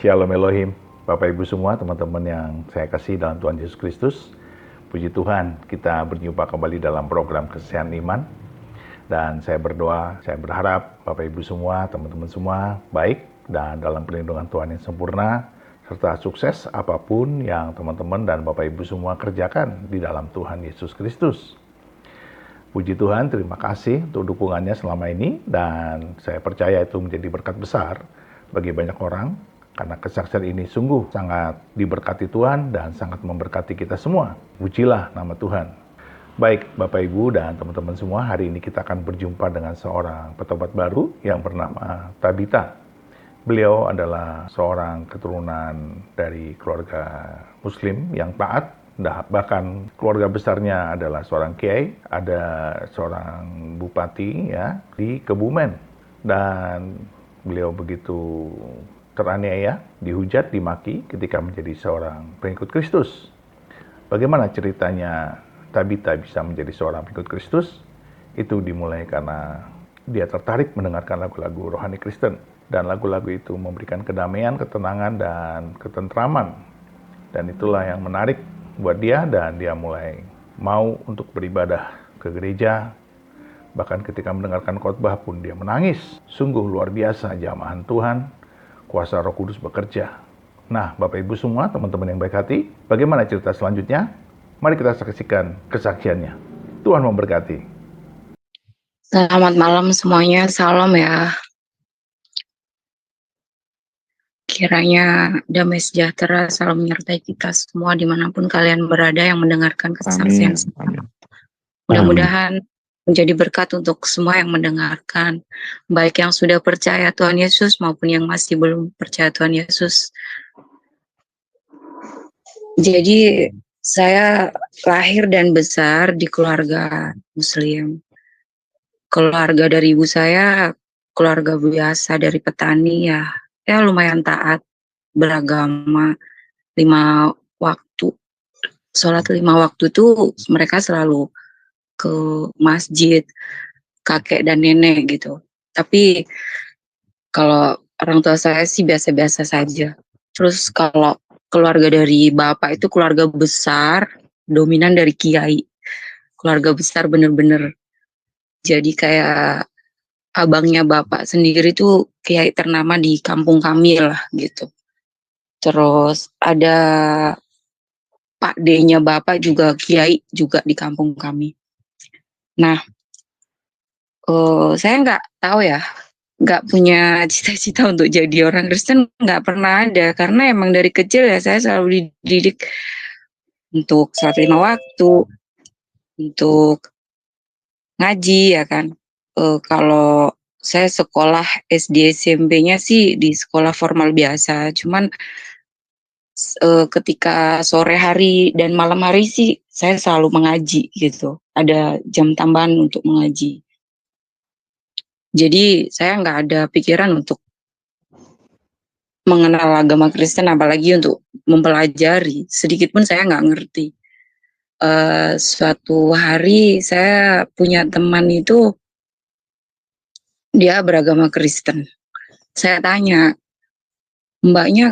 Shalom Elohim, Bapak Ibu semua, teman-teman yang saya kasih dalam Tuhan Yesus Kristus. Puji Tuhan, kita berjumpa kembali dalam program Kesaksian Iman. Dan saya berdoa, saya berharap Bapak Ibu semua, teman-teman semua baik dan dalam perlindungan Tuhan yang sempurna, serta sukses apapun yang teman-teman dan Bapak Ibu semua kerjakan di dalam Tuhan Yesus Kristus. Puji Tuhan, terima kasih untuk dukungannya selama ini, dan saya percaya itu menjadi berkat besar bagi banyak orang, karena kesaksian ini sungguh sangat diberkati Tuhan dan sangat memberkati kita semua. Pujilah nama Tuhan. Baik Bapak Ibu dan teman-teman semua, hari ini kita akan berjumpa dengan seorang petobat baru yang bernama Tabita. Beliau adalah seorang keturunan dari keluarga Muslim yang taat, bahkan keluarga besarnya adalah seorang kiai, ada seorang bupati ya di Kebumen, dan beliau begitu teraniaya, dihujat, dimaki ketika menjadi seorang pengikut Kristus. Bagaimana ceritanya Tabita bisa menjadi seorang pengikut Kristus? Itu dimulai karena dia tertarik mendengarkan lagu-lagu rohani Kristen, dan lagu-lagu itu memberikan kedamaian, ketenangan, dan ketentraman. Dan itulah yang menarik buat dia, dan dia mulai mau untuk beribadah ke gereja. Bahkan ketika mendengarkan khotbah pun dia menangis. Sungguh luar biasa jamahan Tuhan, kuasa Roh Kudus bekerja. Nah, Bapak Ibu semua, teman-teman yang baik hati, bagaimana cerita selanjutnya? Mari kita saksikan kesaksiannya. Tuhan memberkati. Selamat malam semuanya, salam ya. Kiranya damai sejahtera selalu menyertai kita semua dimanapun kalian berada yang mendengarkan kesaksian. Mudah-mudahan menjadi berkat untuk semua yang mendengarkan, baik yang sudah percaya Tuhan Yesus maupun yang masih belum percaya Tuhan Yesus. Jadi saya lahir dan besar di keluarga Muslim. Keluarga dari ibu saya keluarga biasa dari petani ya lumayan taat, beragama, 5 waktu. Sholat 5 waktu tuh mereka selalu ke masjid, kakek dan nenek gitu. Tapi kalau orang tua saya sih biasa-biasa saja. Terus kalau keluarga dari bapak itu keluarga besar, dominan dari kiai. Keluarga besar bener-bener. Jadi kayak abangnya bapak sendiri tuh kiai ternama di kampung kami lah gitu. Terus ada Pak D-nya bapak juga kiai juga di kampung kami. Nah, saya nggak tahu ya, nggak punya cita-cita untuk jadi orang Kristen, nggak pernah ada, karena emang dari kecil ya saya selalu dididik untuk sholat 5 waktu, untuk ngaji ya kan. Kalau saya sekolah SD SMP-nya sih di sekolah formal biasa, cuman ketika sore hari dan malam hari sih saya selalu mengaji gitu, ada jam tambahan untuk mengaji. Jadi saya nggak ada pikiran untuk mengenal agama Kristen, apalagi untuk mempelajari, sedikit pun saya nggak ngerti. Suatu hari saya punya teman itu, dia beragama Kristen. Saya tanya, mbaknya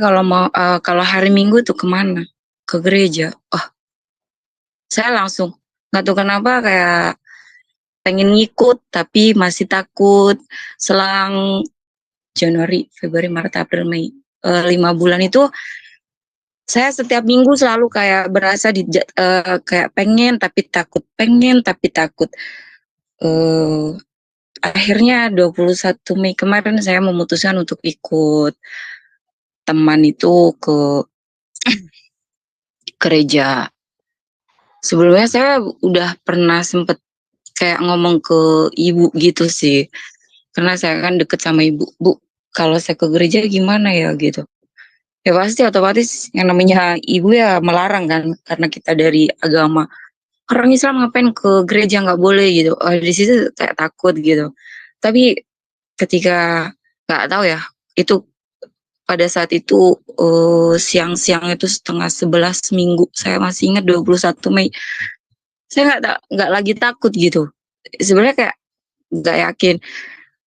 kalau hari Minggu tuh kemana? Ke gereja. Oh, saya langsung nggak tahu kenapa kayak pengen ngikut, tapi masih takut. Selang Januari, Februari, Maret, April, Mei, 5 bulan itu saya setiap minggu selalu kayak berasa kayak pengen tapi takut, pengen tapi takut. Akhirnya 21 Mei kemarin saya memutuskan untuk ikut teman itu ke gereja. Sebelumnya saya udah pernah sempet kayak ngomong ke ibu gitu sih, karena saya kan deket sama ibu. Bu, kalau saya ke gereja gimana ya gitu. Ya pasti otomatis yang namanya ibu ya melarang kan, karena kita dari agama. Orang Islam ngapain ke gereja, nggak boleh gitu. Di situ kayak takut gitu. Tapi ketika nggak tahu ya, itu pada saat itu siang-siang itu setengah 11 minggu, saya masih ingat 21 Mei. Saya nggak lagi takut gitu. Sebenarnya kayak nggak yakin.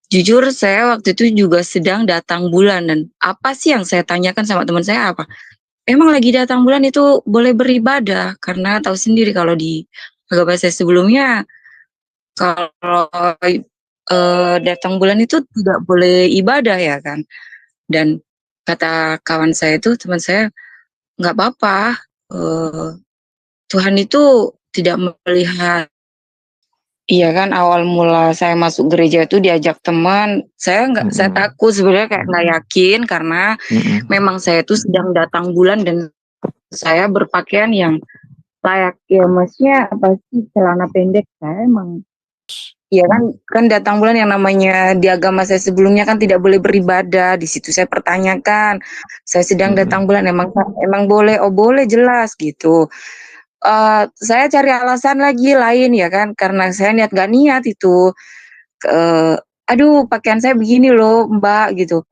Jujur saya waktu itu juga sedang datang bulan dan apa sih yang saya tanyakan sama teman saya apa, "Emang lagi datang bulan itu boleh beribadah?" Karena tahu sendiri kalau di agama saya sebelumnya kalau, datang bulan itu tidak boleh ibadah ya kan. Dan kata kawan saya itu, teman saya, "Nggak apa-apa, eee, Tuhan itu tidak melihat." Iya kan, awal mula saya masuk gereja itu diajak teman, saya Mhm, takut sebenarnya kayak nggak yakin karena mhm, memang saya itu sedang datang bulan dan saya berpakaian yang layak, ya maksudnya apa sih, celana pendek saya emang iya kan kan datang bulan yang namanya di agama saya sebelumnya kan tidak boleh beribadah, di situ saya pertanyakan, "Saya sedang datang mhm, bulan emang boleh?" "Oh boleh, jelas," gitu. Saya cari alasan lagi lain ya kan, karena saya nggak niat itu, "Aduh pakaian saya begini loh Mbak," gitu.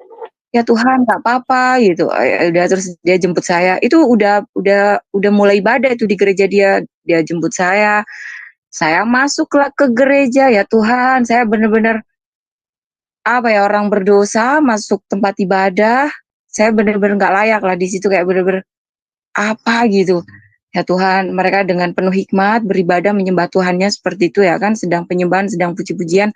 "Ya Tuhan nggak apa-apa," gitu, udah terus dia jemput saya, itu udah mulai ibadah itu di gereja dia jemput saya masuklah ke gereja, ya Tuhan saya bener-bener, apa ya, orang berdosa masuk tempat ibadah, saya bener-bener nggak layak lah di situ kayak bener-bener, apa gitu. Ya Tuhan, mereka dengan penuh hikmat beribadah menyembah Tuhannya seperti itu ya kan, sedang penyembahan, sedang puji-pujian.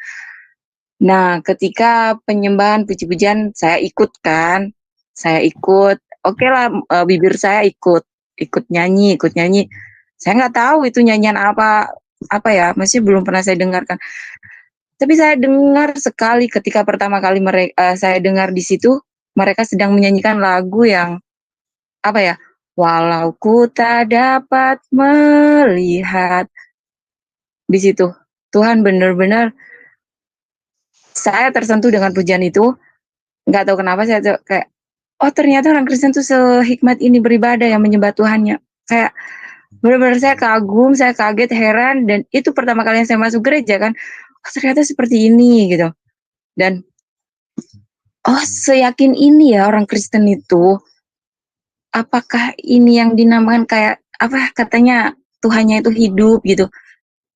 Nah, ketika penyembahan, puji-pujian saya ikut kan, saya ikut, okelah, bibir saya ikut nyanyi. Saya nggak tahu itu nyanyian apa apa ya, masih belum pernah saya dengarkan. Tapi saya dengar sekali ketika pertama kali saya dengar di situ, mereka sedang menyanyikan lagu yang, apa ya, walau ku tak dapat melihat, di situ. Tuhan benar-benar saya tersentuh dengan pujian itu, nggak tahu kenapa saya tuh kayak, "Oh ternyata orang Kristen tuh sehikmat ini beribadah yang menyembah Tuhannya." Kayak benar-benar saya kagum, saya kaget, heran, dan itu pertama kali saya masuk gereja kan, "Oh ternyata seperti ini," gitu. Dan, "Oh seyakin ini ya orang Kristen itu." Apakah ini yang dinamakan kayak, apa, katanya Tuhannya itu hidup gitu.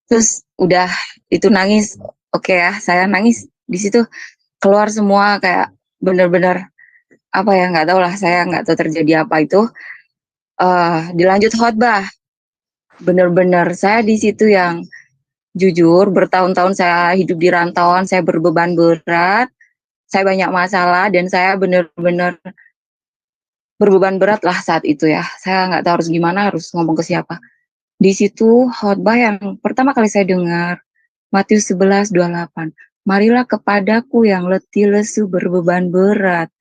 Terus udah itu nangis, oke ya, saya nangis di situ, keluar semua kayak bener-bener, apa ya, nggak tahu lah, saya nggak tahu terjadi apa itu, dilanjut khotbah. Bener-bener saya di situ yang jujur bertahun-tahun saya hidup di rantauan, saya berbeban berat, saya banyak masalah dan saya bener-bener berbeban berat lah saat itu ya. Saya nggak tahu harus gimana, harus ngomong ke siapa. Di situ khotbah yang pertama kali saya dengar, Matius 11:28. "Marilah kepadaku yang letih lesu berbeban berat,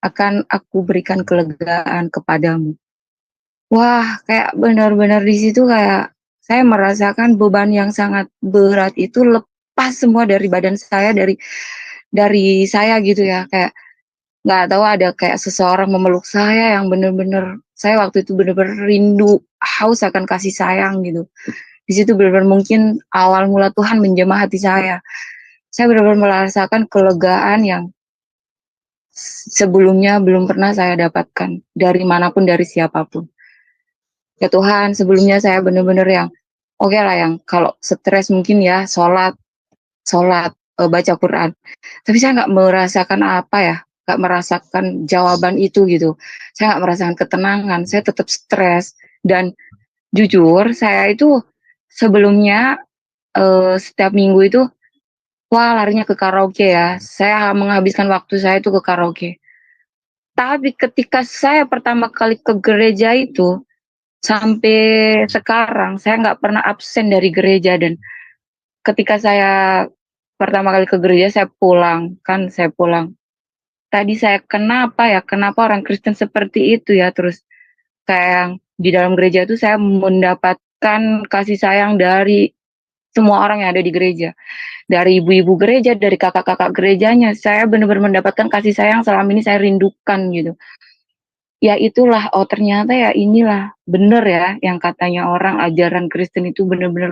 akan aku berikan kelegaan kepadamu." Wah, kayak benar-benar di situ kayak saya merasakan beban yang sangat berat itu lepas semua dari badan saya, dari saya gitu ya, kayak nggak tahu ada kayak seseorang memeluk saya yang benar-benar saya waktu itu benar-benar rindu, haus akan kasih sayang gitu. Di situ benar-benar mungkin awal mula Tuhan menjamah hati saya. Saya benar-benar merasakan kelegaan yang sebelumnya belum pernah saya dapatkan dari manapun, dari siapapun. Ya Tuhan, sebelumnya saya benar-benar yang oke lah yang kalau stres mungkin ya sholat, baca Quran. Tapi saya nggak merasakan apa ya, nggak merasakan jawaban itu gitu. Saya nggak merasakan ketenangan, saya tetap stres. Dan jujur, saya itu sebelumnya setiap minggu itu, wah larinya ke karaoke ya. Saya menghabiskan waktu saya itu ke karaoke. Tapi ketika saya pertama kali ke gereja itu, sampai sekarang saya nggak pernah absen dari gereja dan ketika saya pertama kali ke gereja saya pulang. Tadi saya kenapa orang Kristen seperti itu ya, terus kayak yang di dalam gereja itu saya mendapatkan kasih sayang dari semua orang yang ada di gereja. Dari ibu-ibu gereja, dari kakak-kakak gerejanya, saya benar-benar mendapatkan kasih sayang selama ini saya rindukan gitu. Ya itulah, oh ternyata ya inilah, bener ya yang katanya orang ajaran Kristen itu benar-benar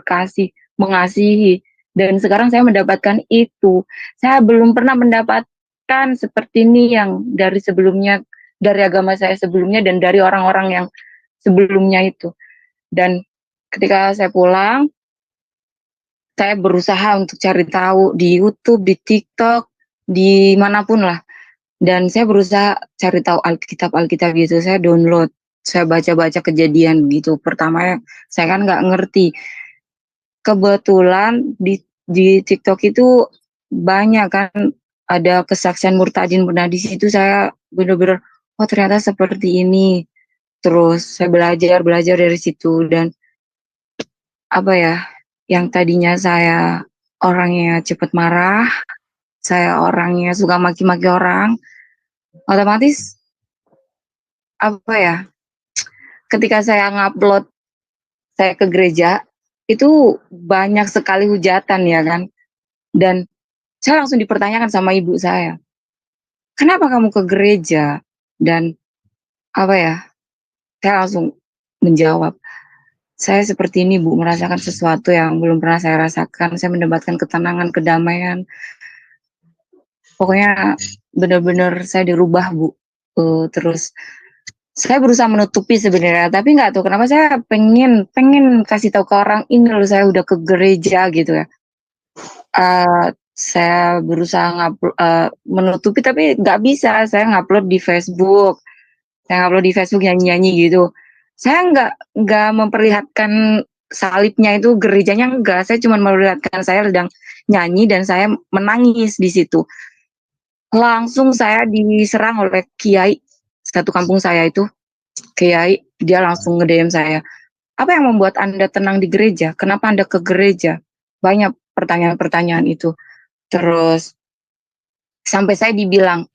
mengasihi. Dan sekarang saya mendapatkan itu. Saya belum pernah mendapatkan seperti ini yang dari sebelumnya, dari agama saya sebelumnya dan dari orang-orang yang sebelumnya itu. Dan ketika saya pulang, saya berusaha untuk cari tahu di YouTube, di TikTok, di manapun lah. Dan saya berusaha cari tahu Alkitab gitu. Saya download, saya baca-baca kejadian gitu. Pertama saya kan nggak ngerti. Kebetulan di TikTok itu banyak kan ada kesaksian murtadin. Nah di situ saya benar-benar oh ternyata seperti ini. Terus saya belajar dari situ dan apa ya, yang tadinya saya orangnya cepat marah, saya orangnya suka maki-maki orang, otomatis apa ya, ketika saya ngupload saya ke gereja, itu banyak sekali hujatan ya kan. Dan saya langsung dipertanyakan sama ibu saya, kenapa kamu ke gereja? Dan apa ya, saya langsung menjawab, saya seperti ini Bu, merasakan sesuatu yang belum pernah saya rasakan. Saya mendapatkan ketenangan, kedamaian. Pokoknya benar-benar saya dirubah Bu. Terus saya berusaha menutupi sebenarnya, tapi nggak tahu kenapa saya pengen kasih tahu ke orang ini loh saya udah ke gereja gitu ya. Saya berusaha menutupi tapi nggak bisa. Saya ngupload di Facebook, nyanyi-nyanyi gitu. Saya nggak memperlihatkan salibnya itu gerejanya enggak. Saya cuma memperlihatkan saya sedang nyanyi dan saya menangis di situ. Langsung saya diserang oleh kiai satu kampung saya itu. Kiai dia langsung nge-DM saya. Apa yang membuat Anda tenang di gereja? Kenapa Anda ke gereja? Banyak pertanyaan-pertanyaan itu. Terus sampai saya dibilang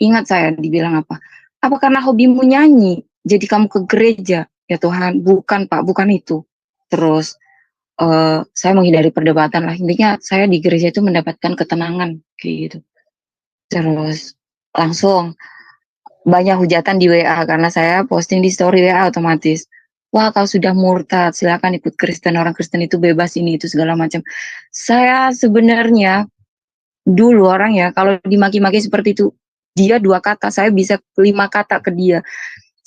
apa? Apa karena hobimu nyanyi? Jadi kamu ke gereja? Ya Tuhan, bukan Pak, bukan itu. Terus saya menghindari perdebatan lah. Intinya saya di gereja itu mendapatkan ketenangan kayak gitu. Terus langsung banyak hujatan di WA karena saya posting di story WA otomatis. Wah, kau sudah murtad, silakan ikut Kristen, orang Kristen itu bebas ini itu segala macam. Saya sebenarnya dulu orang ya kalau dimaki-maki seperti itu, dia 2 kata, saya bisa 5 kata ke dia.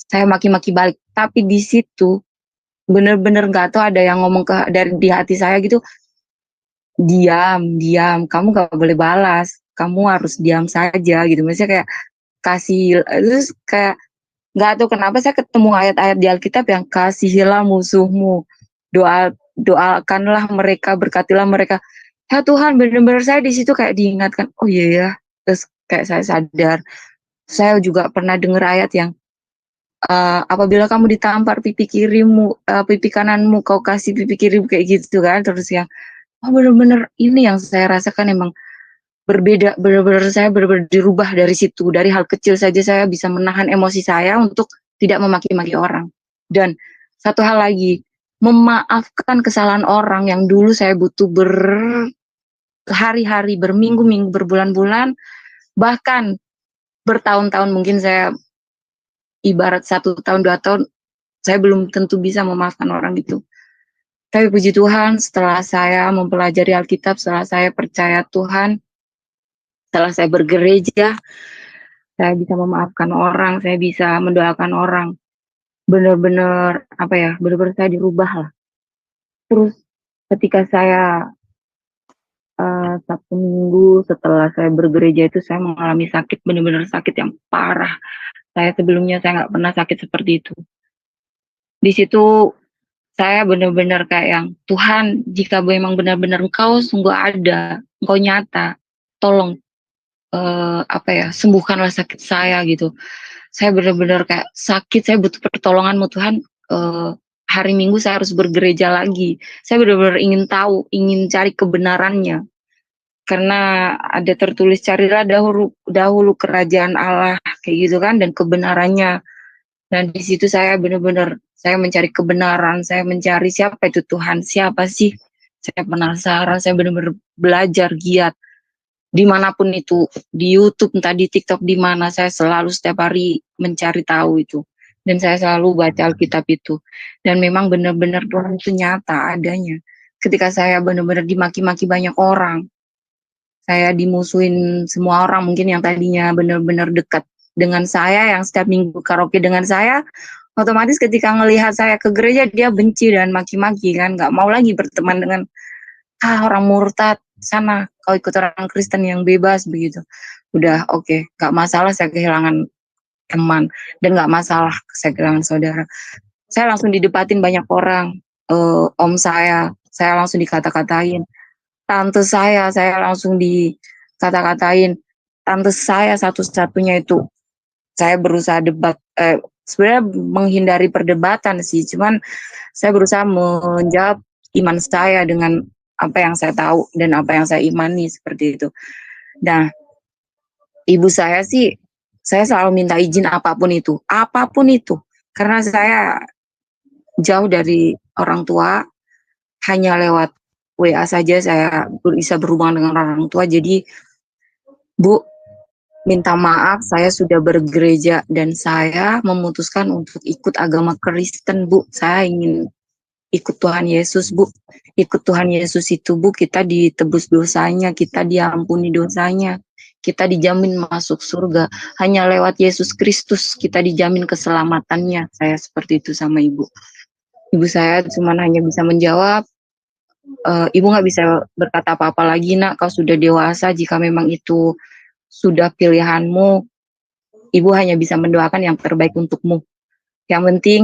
Saya maki-maki balik, tapi di situ bener-bener nggak tahu ada yang ngomong dari di hati saya gitu, diam, kamu gak boleh balas, kamu harus diam saja gitu. Maksudnya kayak kasih, terus kayak nggak tahu kenapa saya ketemu ayat-ayat di Alkitab yang kasihilah musuhmu, doakanlah mereka, berkatilah mereka. Ya Tuhan, benar-benar saya di situ kayak diingatkan, oh iya ya. Terus kayak saya sadar, saya juga pernah dengar ayat yang apabila kamu ditampar pipi kananmu kau kasih pipi kiri kayak gitu kan. Terus yang oh benar-benar ini yang saya rasakan emang berbeda, benar-benar saya benar-benar dirubah dari situ. Dari hal kecil saja saya bisa menahan emosi saya untuk tidak memaki-maki orang. Dan satu hal lagi, memaafkan kesalahan orang yang dulu saya butuh berhari-hari, berminggu-minggu, berbulan-bulan, bahkan bertahun-tahun. Mungkin saya ibarat 1 tahun, 2 tahun, saya belum tentu bisa memaafkan orang itu. Tapi puji Tuhan, setelah saya mempelajari Alkitab, setelah saya percaya Tuhan, setelah saya bergereja, saya bisa memaafkan orang, saya bisa mendoakan orang. Benar-benar apa ya, benar-benar saya dirubah lah. Terus ketika saya Sabtu Minggu setelah saya bergereja itu saya mengalami sakit, benar-benar sakit yang parah. Sebelumnya saya nggak pernah sakit seperti itu. Di situ saya benar-benar kayak yang Tuhan, jika memang benar-benar Engkau sungguh ada, Engkau nyata, tolong apa ya, sembuhkanlah sakit saya gitu. Saya benar-benar kayak sakit, saya butuh pertolonganmu Tuhan. Hari Minggu saya harus bergereja lagi. Saya benar-benar ingin tahu, ingin cari kebenarannya. Karena ada tertulis carilah dahulu kerajaan Allah kayak gitu kan, dan kebenarannya. Dan di situ saya benar-benar saya mencari kebenaran, saya mencari siapa itu Tuhan, siapa sih? Saya penasaran, saya benar-benar belajar giat dimanapun itu, di YouTube, entah di TikTok, di mana, saya selalu setiap hari mencari tahu itu. Dan saya selalu baca Alkitab itu. Dan memang benar-benar Tuhan itu nyata adanya. Ketika saya benar-benar dimaki-maki banyak orang, saya dimusuhin semua orang mungkin yang tadinya benar-benar dekat dengan saya, yang setiap minggu karaoke dengan saya, otomatis ketika ngelihat saya ke gereja, dia benci dan maki-maki kan, nggak mau lagi berteman dengan orang murtad, sana kau ikut orang Kristen yang bebas begitu. Udah oke, nggak masalah saya kehilangan teman dan nggak masalah saya kehilangan saudara. Saya langsung didebatin banyak orang, om saya langsung dikata-katain, tante saya langsung dikata-katain, tante saya satu-satunya itu. Saya berusaha debat, sebenarnya menghindari perdebatan sih, cuman saya berusaha menjawab iman saya dengan apa yang saya tahu dan apa yang saya imani seperti itu. Nah, ibu saya sih, saya selalu minta izin apapun itu, karena saya jauh dari orang tua, hanya lewat WA saja saya bisa berhubungan dengan orang tua. Jadi, Bu, minta maaf saya sudah bergereja dan saya memutuskan untuk ikut agama Kristen, Bu. Saya ingin ikut Tuhan Yesus, Bu. Ikut Tuhan Yesus itu, Bu, kita ditebus dosanya, kita diampuni dosanya, kita dijamin masuk surga. Hanya lewat Yesus Kristus kita dijamin keselamatannya. Saya seperti itu sama Ibu. Ibu saya cuma hanya bisa menjawab, Ibu nggak bisa berkata apa-apa lagi, Nak. Kau sudah dewasa, jika memang itu sudah pilihanmu, Ibu hanya bisa mendoakan yang terbaik untukmu. Yang penting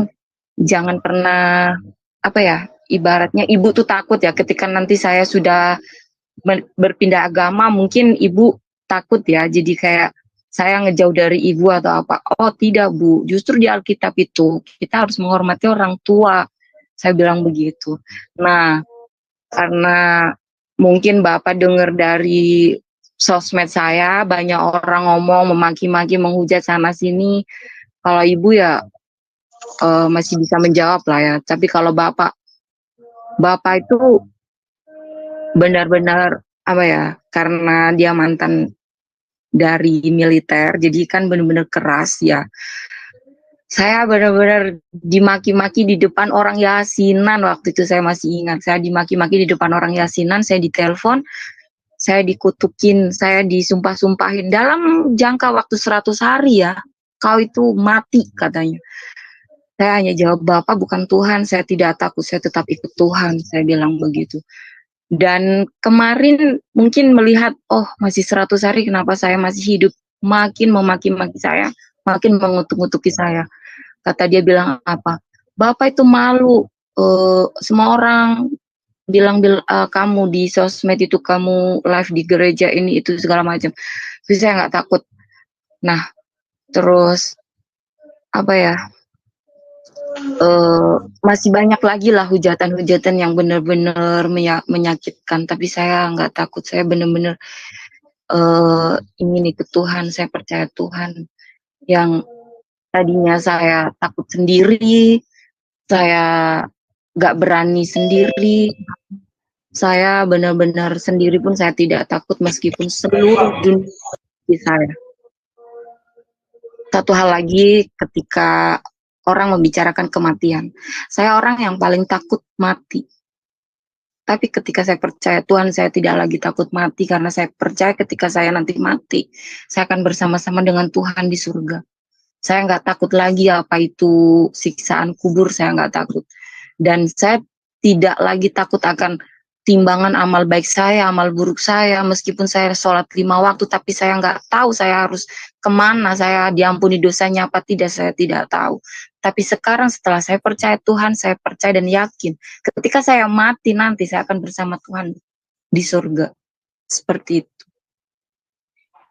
jangan pernah ibaratnya Ibu tuh takut ya ketika nanti saya sudah berpindah agama, mungkin Ibu takut ya, jadi kayak saya ngejauh dari Ibu atau apa. Oh tidak, Bu, justru di Alkitab itu kita harus menghormati orang tua. Saya bilang begitu. Nah, karena mungkin Bapak dengar dari sosmed saya, banyak orang ngomong, memaki-maki, menghujat sana sini. Kalau Ibu ya masih bisa menjawab lah ya. Tapi kalau Bapak itu benar-benar karena dia mantan dari militer, jadi kan benar-benar keras ya. Saya benar-benar dimaki-maki di depan orang yasinan, waktu itu saya masih ingat. Saya dimaki-maki di depan orang yasinan, saya ditelepon, saya dikutukin, saya disumpah-sumpahin dalam jangka waktu 100 hari ya. Kau itu mati katanya. Saya hanya jawab, Bapak bukan Tuhan, saya tidak takut, saya tetap ikut Tuhan, saya bilang begitu. Dan kemarin mungkin melihat, oh masih 100 hari kenapa saya masih hidup, makin memaki-maki saya, makin mengutuk-ngutuki saya. Kata dia bilang apa, Bapak itu malu, semua orang bilang kamu di sosmed itu, kamu live di gereja ini itu segala macam. Tapi saya nggak takut. Nah, terus masih banyak lagi lah hujatan-hujatan yang benar-benar menyakitkan. Tapi saya nggak takut. Saya benar-benar ingin ikut Tuhan. Saya percaya Tuhan. Yang tadinya saya takut sendiri, saya nggak berani sendiri, saya benar-benar sendiri pun saya tidak takut meskipun seluruh dunia di saya. Satu hal lagi, ketika orang membicarakan kematian, saya orang yang paling takut mati. Tapi ketika saya percaya Tuhan, saya tidak lagi takut mati, karena saya percaya ketika saya nanti mati, saya akan bersama-sama dengan Tuhan di surga. Saya nggak takut lagi apa itu siksaan kubur, saya nggak takut. Dan saya tidak lagi takut akan timbangan amal baik saya, amal buruk saya, meskipun saya sholat 5 waktu, tapi saya nggak tahu saya harus kemana, saya diampuni dosanya apa tidak, saya tidak tahu. Tapi sekarang setelah saya percaya Tuhan, saya percaya dan yakin, ketika saya mati nanti, saya akan bersama Tuhan di surga. Seperti itu.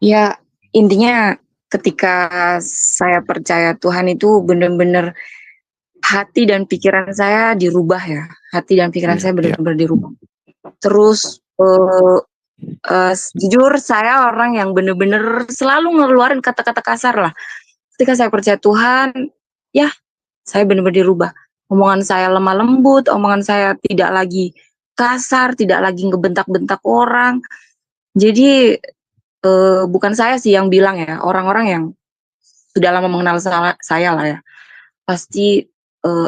Ya, intinya ketika saya percaya Tuhan itu benar-benar hati dan pikiran saya dirubah ya. Hati dan pikiran saya benar-benar dirubah. Terus jujur saya orang yang benar-benar selalu ngeluarin kata-kata kasar lah. Ketika saya percaya Tuhan, ya saya benar-benar dirubah. Omongan saya lemah lembut, omongan saya tidak lagi kasar, tidak lagi ngebentak-bentak orang. Jadi bukan saya sih yang bilang ya, orang-orang yang sudah lama mengenal saya lah ya, pasti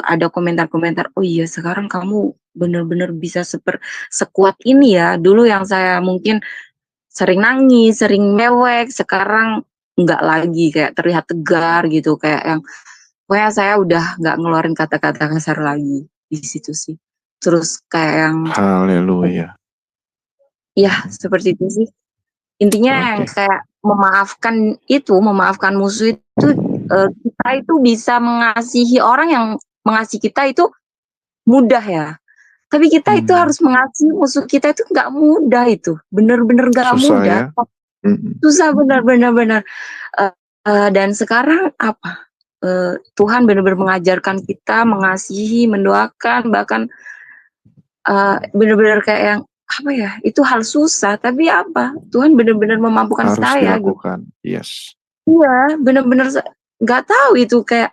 ada komentar-komentar, oh iya sekarang kamu benar-benar bisa sekuat ini ya. Dulu yang saya mungkin sering nangis, sering mewek, sekarang enggak lagi, kayak terlihat tegar gitu, kayak yang pokoknya saya udah nggak ngeluarin kata-kata kasar lagi di situ sih. Terus kayak yang Haleluya. Ya, seperti itu sih. Intinya yang Oke. kayak memaafkan musuh itu, kita itu bisa mengasihi orang yang mengasihi kita itu mudah ya. Tapi kita itu Hmm, harus mengasihi musuh kita itu nggak mudah itu, bener-bener nggak susah mudah, ya. Mm-mm. susah benar-benar benar. Dan sekarang apa? Tuhan benar-benar mengajarkan kita mengasihi, mendoakan, bahkan benar-benar kayak yang apa ya? Itu hal susah, tapi apa? Tuhan benar-benar memampukan Harus saya gitu. dilakukan. Yes. Iya, benar-benar nggak tahu itu kayak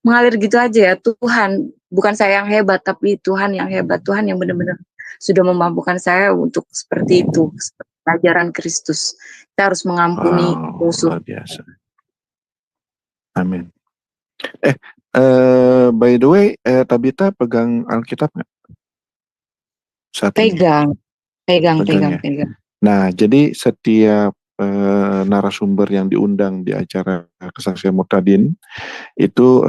mengalir gitu aja ya. Tuhan, bukan saya yang hebat, tapi Tuhan yang hebat. Tuhan yang benar-benar sudah memampukan saya untuk seperti itu, seperti ajaran Kristus. Kita harus mengampuni Wow, musuh. luar biasa. Amin. By the way, Tabita pegang Alkitab nggak saat ini? Pegang, pegang, Pegang pegang, ya. pegang. Nah, jadi setiap narasumber yang diundang di acara Kesaksian Muktadin itu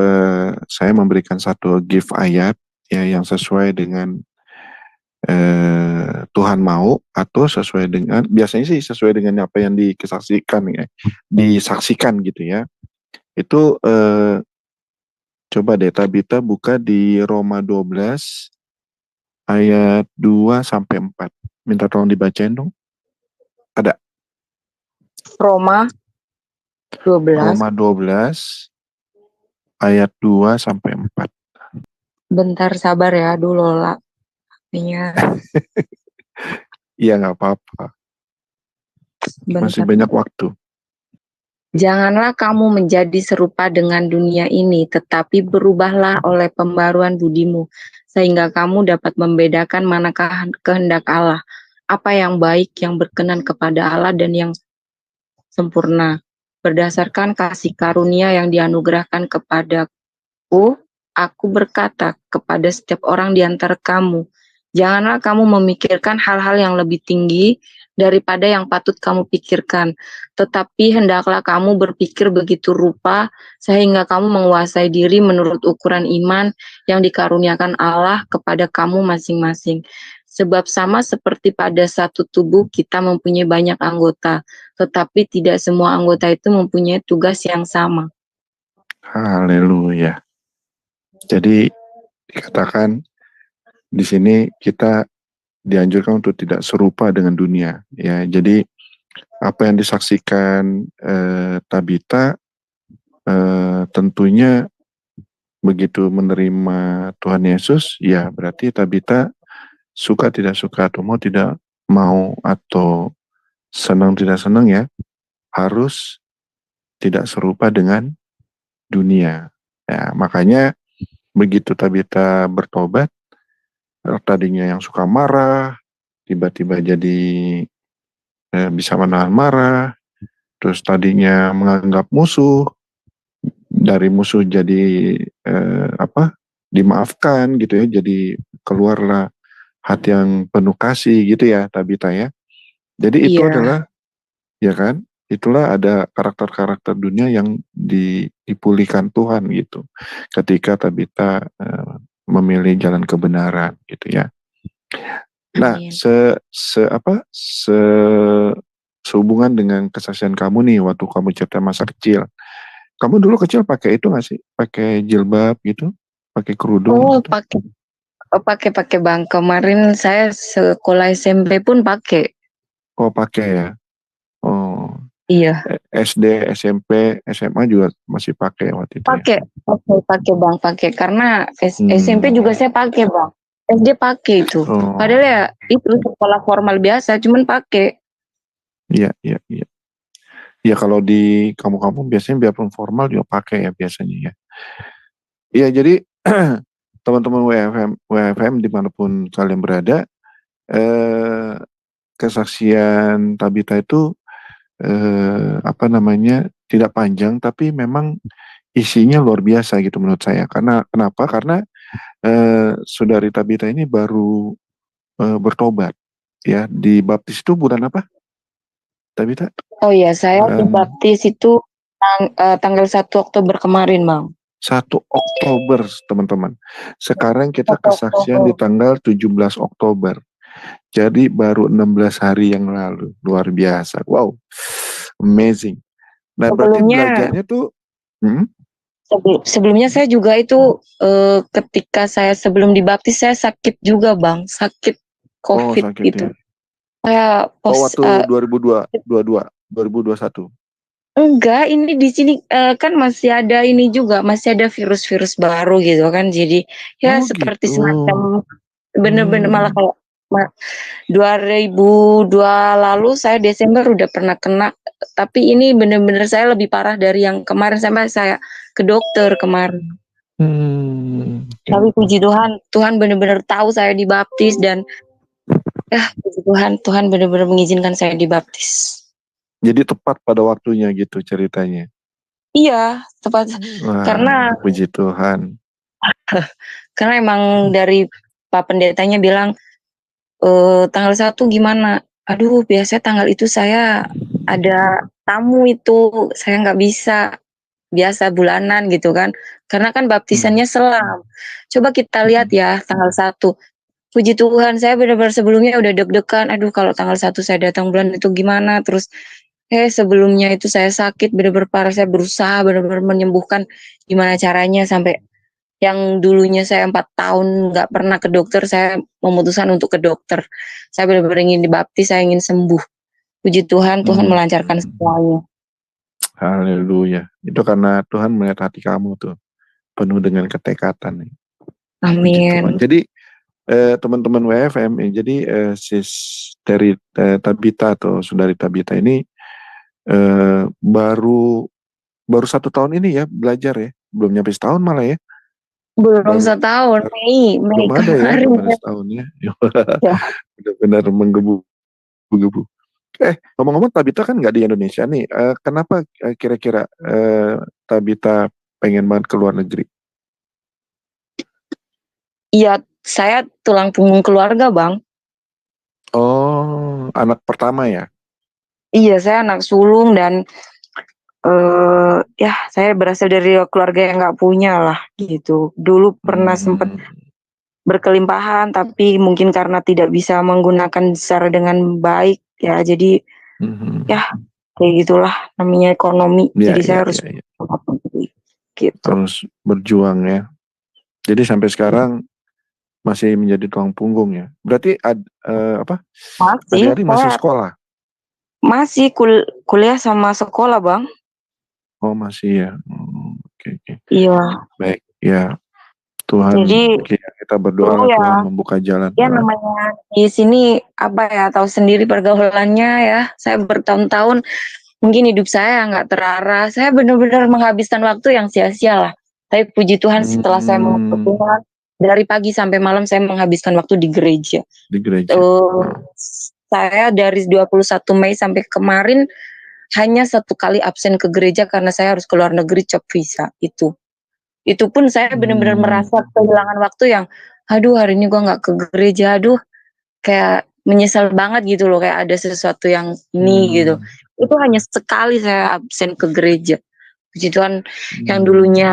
saya memberikan satu gift ayat ya yang sesuai dengan Tuhan mau atau sesuai dengan biasanya sih sesuai dengan apa yang disaksikan ya, disaksikan gitu ya. Itu coba deh Tabita buka di Roma 12 ayat 2 sampai 4. Minta tolong dibacain dong. Ada Roma 12. Roma 12 ayat 2 sampai 4. Bentar sabar ya dulu lah. Iya nggak apa-apa. Masih Bentar. banyak waktu. Janganlah kamu menjadi serupa dengan dunia ini, tetapi berubahlah oleh pembaruan budimu, sehingga kamu dapat membedakan manakah kehendak Allah, apa yang baik, yang berkenan kepada Allah, dan yang sempurna. Berdasarkan kasih karunia yang dianugerahkan kepadaku, aku berkata kepada setiap orang di antara kamu, janganlah kamu memikirkan hal-hal yang lebih tinggi daripada yang patut kamu pikirkan, tetapi hendaklah kamu berpikir begitu rupa sehingga kamu menguasai diri menurut ukuran iman yang dikaruniakan Allah kepada kamu masing-masing. Sebab sama seperti pada satu tubuh kita mempunyai banyak anggota, tetapi tidak semua anggota itu mempunyai tugas yang sama. Haleluya. Jadi dikatakan di sini kita dianjurkan untuk tidak serupa dengan dunia ya. Jadi apa yang disaksikan Tabita tentunya begitu menerima Tuhan Yesus ya berarti Tabita suka tidak suka atau mau atau senang tidak senang ya harus tidak serupa dengan dunia ya. Makanya begitu Tabita bertobat tadinya yang suka marah tiba-tiba jadi bisa menahan marah, terus tadinya menganggap musuh, dari musuh jadi dimaafkan gitu ya, jadi keluarlah hati yang penuh kasih gitu ya Tabita ya. Jadi itu Iya, adalah ya kan, itulah ada karakter-karakter dunia yang dipulihkan Tuhan gitu. Ketika Tabita memilih jalan kebenaran gitu ya. Nah, amin. sehubungan dengan kesaksian kamu nih waktu kamu cerita masa kecil. Kamu dulu kecil pakai itu nggak sih? Pakai jilbab gitu? Pakai kerudung Oh, gitu? pakai bang. Kemarin saya sekolah SMP pun pakai. Oh, pakai ya. Oh, Iya, SD, SMP, SMA juga masih pakai waktu itu ya. pakai bang, pakai karena SMP Hmm. juga saya pakai bang. SD pakai itu. Padahal Oh, ya itu sekolah formal biasa, cuman pakai. iya, iya, iya. Ya kalau di kampung-kampung biasanya biarpun formal juga pakai ya biasanya ya. Iya, jadi teman-teman WFM dimanapun kalian berada, eh, kesaksian Tabita itu tidak panjang tapi memang isinya luar biasa gitu menurut saya. Karena kenapa? Karena saudari Tabita ini baru bertobat ya. Dibaptis itu bulan apa, Tabita? Oh iya, saya Bulan dibaptis itu tanggal 1 Oktober kemarin bang. 1 Oktober, teman-teman. Sekarang kita 1 kesaksian di Oktober. tanggal 17 Oktober. Jadi baru 16 hari yang lalu. Luar biasa. Wow. Amazing. Nah, berarti Sebelumnya belajarnya tuh hmm? sebelumnya saya juga itu ketika saya sebelum dibaptis saya sakit juga Bang, sakit Oh, COVID sakit gitu. ya. Saya Oh, waktu 2022, 2021. enggak, ini di sini kan masih ada ini juga, masih ada virus-virus baru gitu kan. Jadi ya Oh, seperti gitu. semacam bener-bener malah Hmm. kayak 2002 lalu saya Desember udah pernah kena, tapi ini bener-bener saya lebih parah dari yang kemarin sampai saya ke dokter kemarin. Tapi puji Tuhan, Tuhan bener-bener tahu saya dibaptis dan ya puji Tuhan, Tuhan bener-bener mengizinkan saya dibaptis. Jadi tepat pada waktunya gitu ceritanya. Iya, tepat karena Wah, puji Tuhan. karena emang dari Pak Pendetanya bilang tanggal 1 gimana? Aduh, biasanya tanggal itu saya ada tamu itu, saya nggak bisa. Biasa bulanan gitu kan. Karena kan Hmm. baptisannya selam. Coba kita lihat ya tanggal 1. Puji Tuhan, saya benar-benar sebelumnya udah deg-degan. Aduh, kalau tanggal 1 saya datang bulan itu gimana? Terus sebelumnya itu saya sakit benar-benar parah. Saya berusaha benar-benar menyembuhkan gimana caranya sampai yang dulunya saya 4 tahun nggak pernah ke dokter, saya memutuskan untuk ke dokter. Saya benar-benar ingin dibaptis, saya ingin sembuh. Puji Tuhan, Tuhan Hmm. melancarkan semuanya. Haleluya. Itu karena Tuhan melihat hati kamu tuh penuh dengan ketekatan nih. Puji Tuhan. Amin. Jadi teman-teman WFM, jadi sis dari Tabita atau saudari Tabita ini baru 1 tahun ini ya belajar ya, belum nyampe setahun malah ya, Belum baru setahun, Mei belum ada ya, kemarin. belum ada setahun ya. Ya. Benar-benar menggebu-gebu. Ngomong-ngomong Tabita kan nggak di Indonesia nih. Kenapa kira-kira Tabita pengen banget ke luar negeri? Iya, saya tulang punggung keluarga, Bang. Oh, anak pertama ya? Iya, saya anak sulung dan ya saya berasal dari keluarga yang nggak punya lah gitu. Dulu pernah sempat Hmm. berkelimpahan, tapi mungkin karena tidak bisa menggunakan secara dengan baik ya, jadi Mhm. ya kayak gitulah namanya ekonomi. Ya, Jadi saya ya, harus ya, ya. gitu. Harus berjuang ya. Jadi sampai sekarang masih menjadi tulang punggung ya. Berarti apa? Masih, Adik-adik masih saya sekolah? masih kuliah sama sekolah, Bang. Oh, masih ya. Oke, oke. Iya. Baik, ya. Tuhan, Jadi kita berdoa dulu lah ya, Tuhan membuka jalan. ya namanya di sini apa ya, tahu sendiri pergaulannya ya. Saya bertahun-tahun mungkin hidup saya nggak terarah. Saya benar-benar menghabiskan waktu yang sia-sia lah. Tapi puji Tuhan setelah saya mengenal Hmm, Tuhan, dari pagi sampai malam saya menghabiskan waktu di gereja. di gereja. Uh, saya dari 21 Mei sampai kemarin hanya 1 kali absen ke gereja karena saya harus keluar negeri cop visa itu. Itu pun saya benar-benar Hmm, merasa kehilangan waktu yang, aduh hari ini gua nggak ke gereja, aduh kayak menyesal banget gitu loh, kayak ada sesuatu yang ini gitu. hmm, Itu hanya sekali saya absen ke gereja. Puji Tuhan, yang hmm, dulunya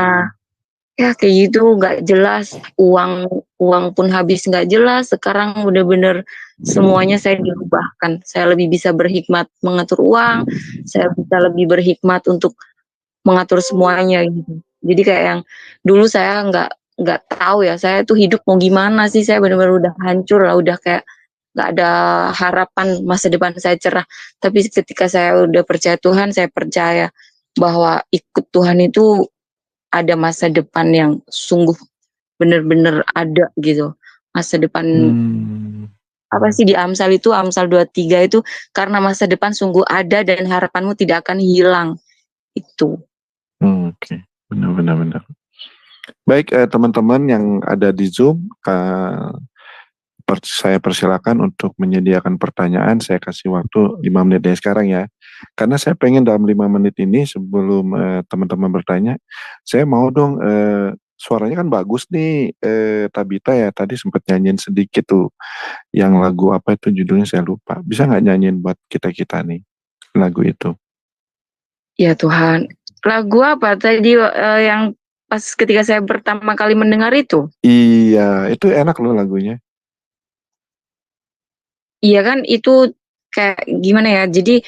ya kayak gitu nggak jelas, uang uang pun habis nggak jelas. Sekarang bener-bener semuanya saya diubahkan. Saya lebih bisa berhikmat mengatur uang, saya bisa lebih berhikmat untuk mengatur semuanya gitu. Jadi kayak yang dulu saya nggak tahu ya, saya tuh hidup mau gimana sih, saya benar-benar udah hancur lah, udah kayak nggak ada harapan masa depan saya cerah. Tapi ketika saya udah percaya Tuhan, saya percaya bahwa ikut Tuhan itu ada masa depan yang sungguh benar-benar ada gitu. Masa depan hmm. apa sih di Amsal itu, Amsal 23 itu, karena masa depan sungguh ada dan harapanmu tidak akan hilang. Itu. Oke, benar, benar. Baik, teman-teman yang ada di Zoom, saya persilakan untuk menyediakan pertanyaan. Saya kasih waktu 5 menit dari sekarang ya. Karena saya pengen dalam 5 menit ini sebelum teman-teman bertanya, saya mau dong suaranya kan bagus nih Tabita ya. Tadi sempat nyanyiin sedikit tuh. Yang lagu apa itu judulnya saya lupa. Bisa nggak nyanyiin buat kita-kita nih lagu itu? Ya Tuhan, lagu apa tadi yang pas ketika saya pertama kali mendengar itu? Iya, itu enak loh lagunya. Iya kan itu kayak gimana ya? Jadi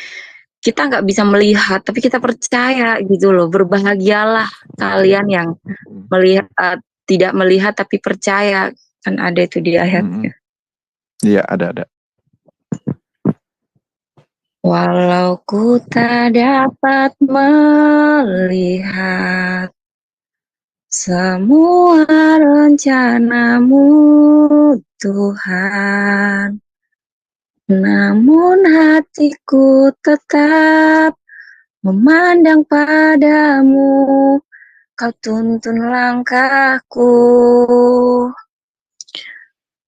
kita nggak bisa melihat, tapi kita percaya gitu loh. Berbahagialah kalian yang melihat, tidak melihat tapi percaya. Kan ada itu di ayatnya. Iya, ada. Walau ku tak dapat melihat semua rencanamu, Tuhan, namun hatiku tetap memandang padamu. Kau tuntun langkahku.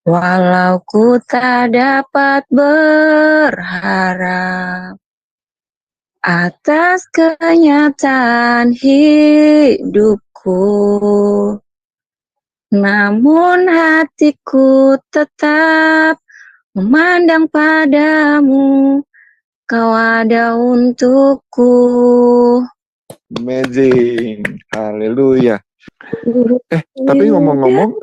Walau ku tak dapat berharap atas kenyataan hidupku, namun hatiku tetap memandang padamu. Kau ada untukku. Amazing. Haleluya. Tapi ngomong-ngomong,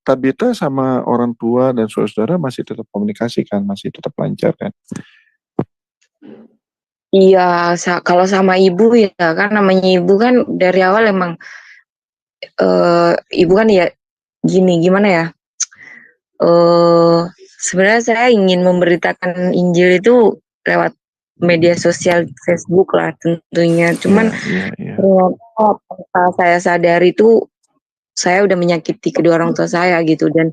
Tabita sama orang tua dan saudara masih tetap komunikasi kan? Masih tetap lancar kan? Iya, kalau sama ibu ya kan, namanya ibu kan dari awal emang ibu kan ya gimana ya? Sebenarnya saya ingin memberitakan Injil itu lewat media sosial Facebook lah tentunya. Cuman Iya. ternyata tanpa saya sadari itu saya udah menyakiti kedua orang tua saya gitu, dan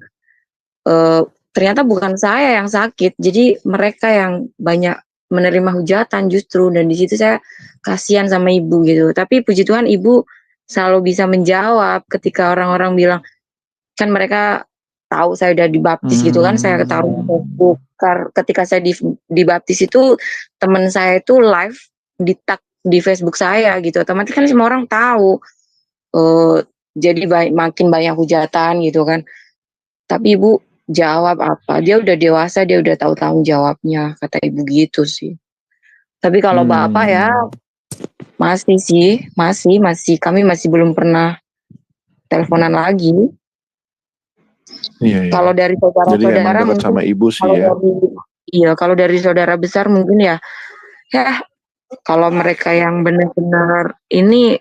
ternyata bukan saya yang sakit, jadi mereka yang banyak menerima hujatan justru, dan di situ saya kasihan sama ibu gitu. Tapi puji Tuhan ibu selalu bisa menjawab ketika orang-orang bilang, kan mereka tahu saya udah dibaptis gitu kan, saya taruh di Facebook. Ketika saya dibaptis itu teman saya itu live di tag di Facebook saya gitu, otomatis kan semua orang tahu. Jadi makin banyak hujatan gitu kan. Tapi ibu jawab apa, dia udah dewasa, dia udah tahu tanggung jawabnya, kata ibu gitu sih. Tapi kalau bapak ya masih sih, masih kami masih belum pernah teleponan lagi. Iya. Kalau dari Jadi emang saudara-saudara dekat mungkin, sama ibu sih kalau ya. kalau dari saudara besar mungkin ya kalau mereka yang benar-benar ini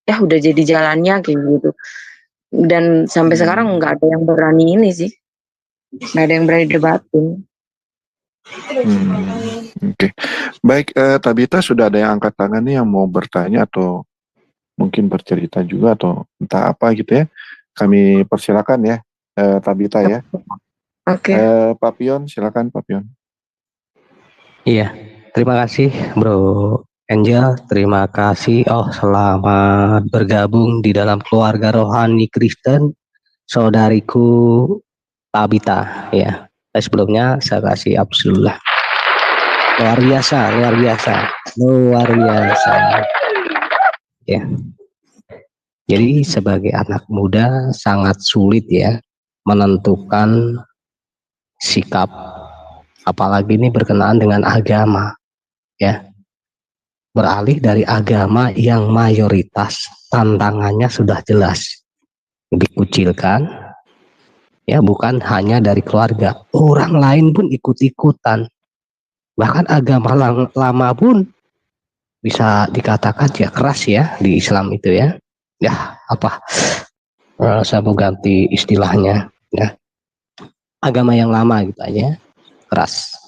ya udah jadi jalannya kayak gitu. Dan sampai sekarang nggak ada yang berani ini sih, nggak ada yang berani debatin. Oke. Baik, Tabita, sudah ada yang angkat tangan nih yang mau bertanya atau mungkin bercerita juga atau entah apa gitu ya. Kami persilakan ya, Tabita ya. Oke. Pak Pion, silakan Pak Pion. Iya, terima kasih Bro Angel, terima kasih. Selamat bergabung di dalam keluarga rohani Kristen, saudariku Tabita ya. Sebelumnya saya kasih absolulah. Luar biasa. Ya. Jadi sebagai anak muda sangat sulit ya menentukan sikap, apalagi ini berkenaan dengan agama ya. Beralih dari agama yang mayoritas tantangannya sudah jelas, dikucilkan ya, bukan hanya dari keluarga, orang lain pun ikut-ikutan, bahkan agama lama pun bisa dikatakan ya keras ya di Islam itu ya saya mau ganti istilahnya ya, agama yang lama gitu aja keras.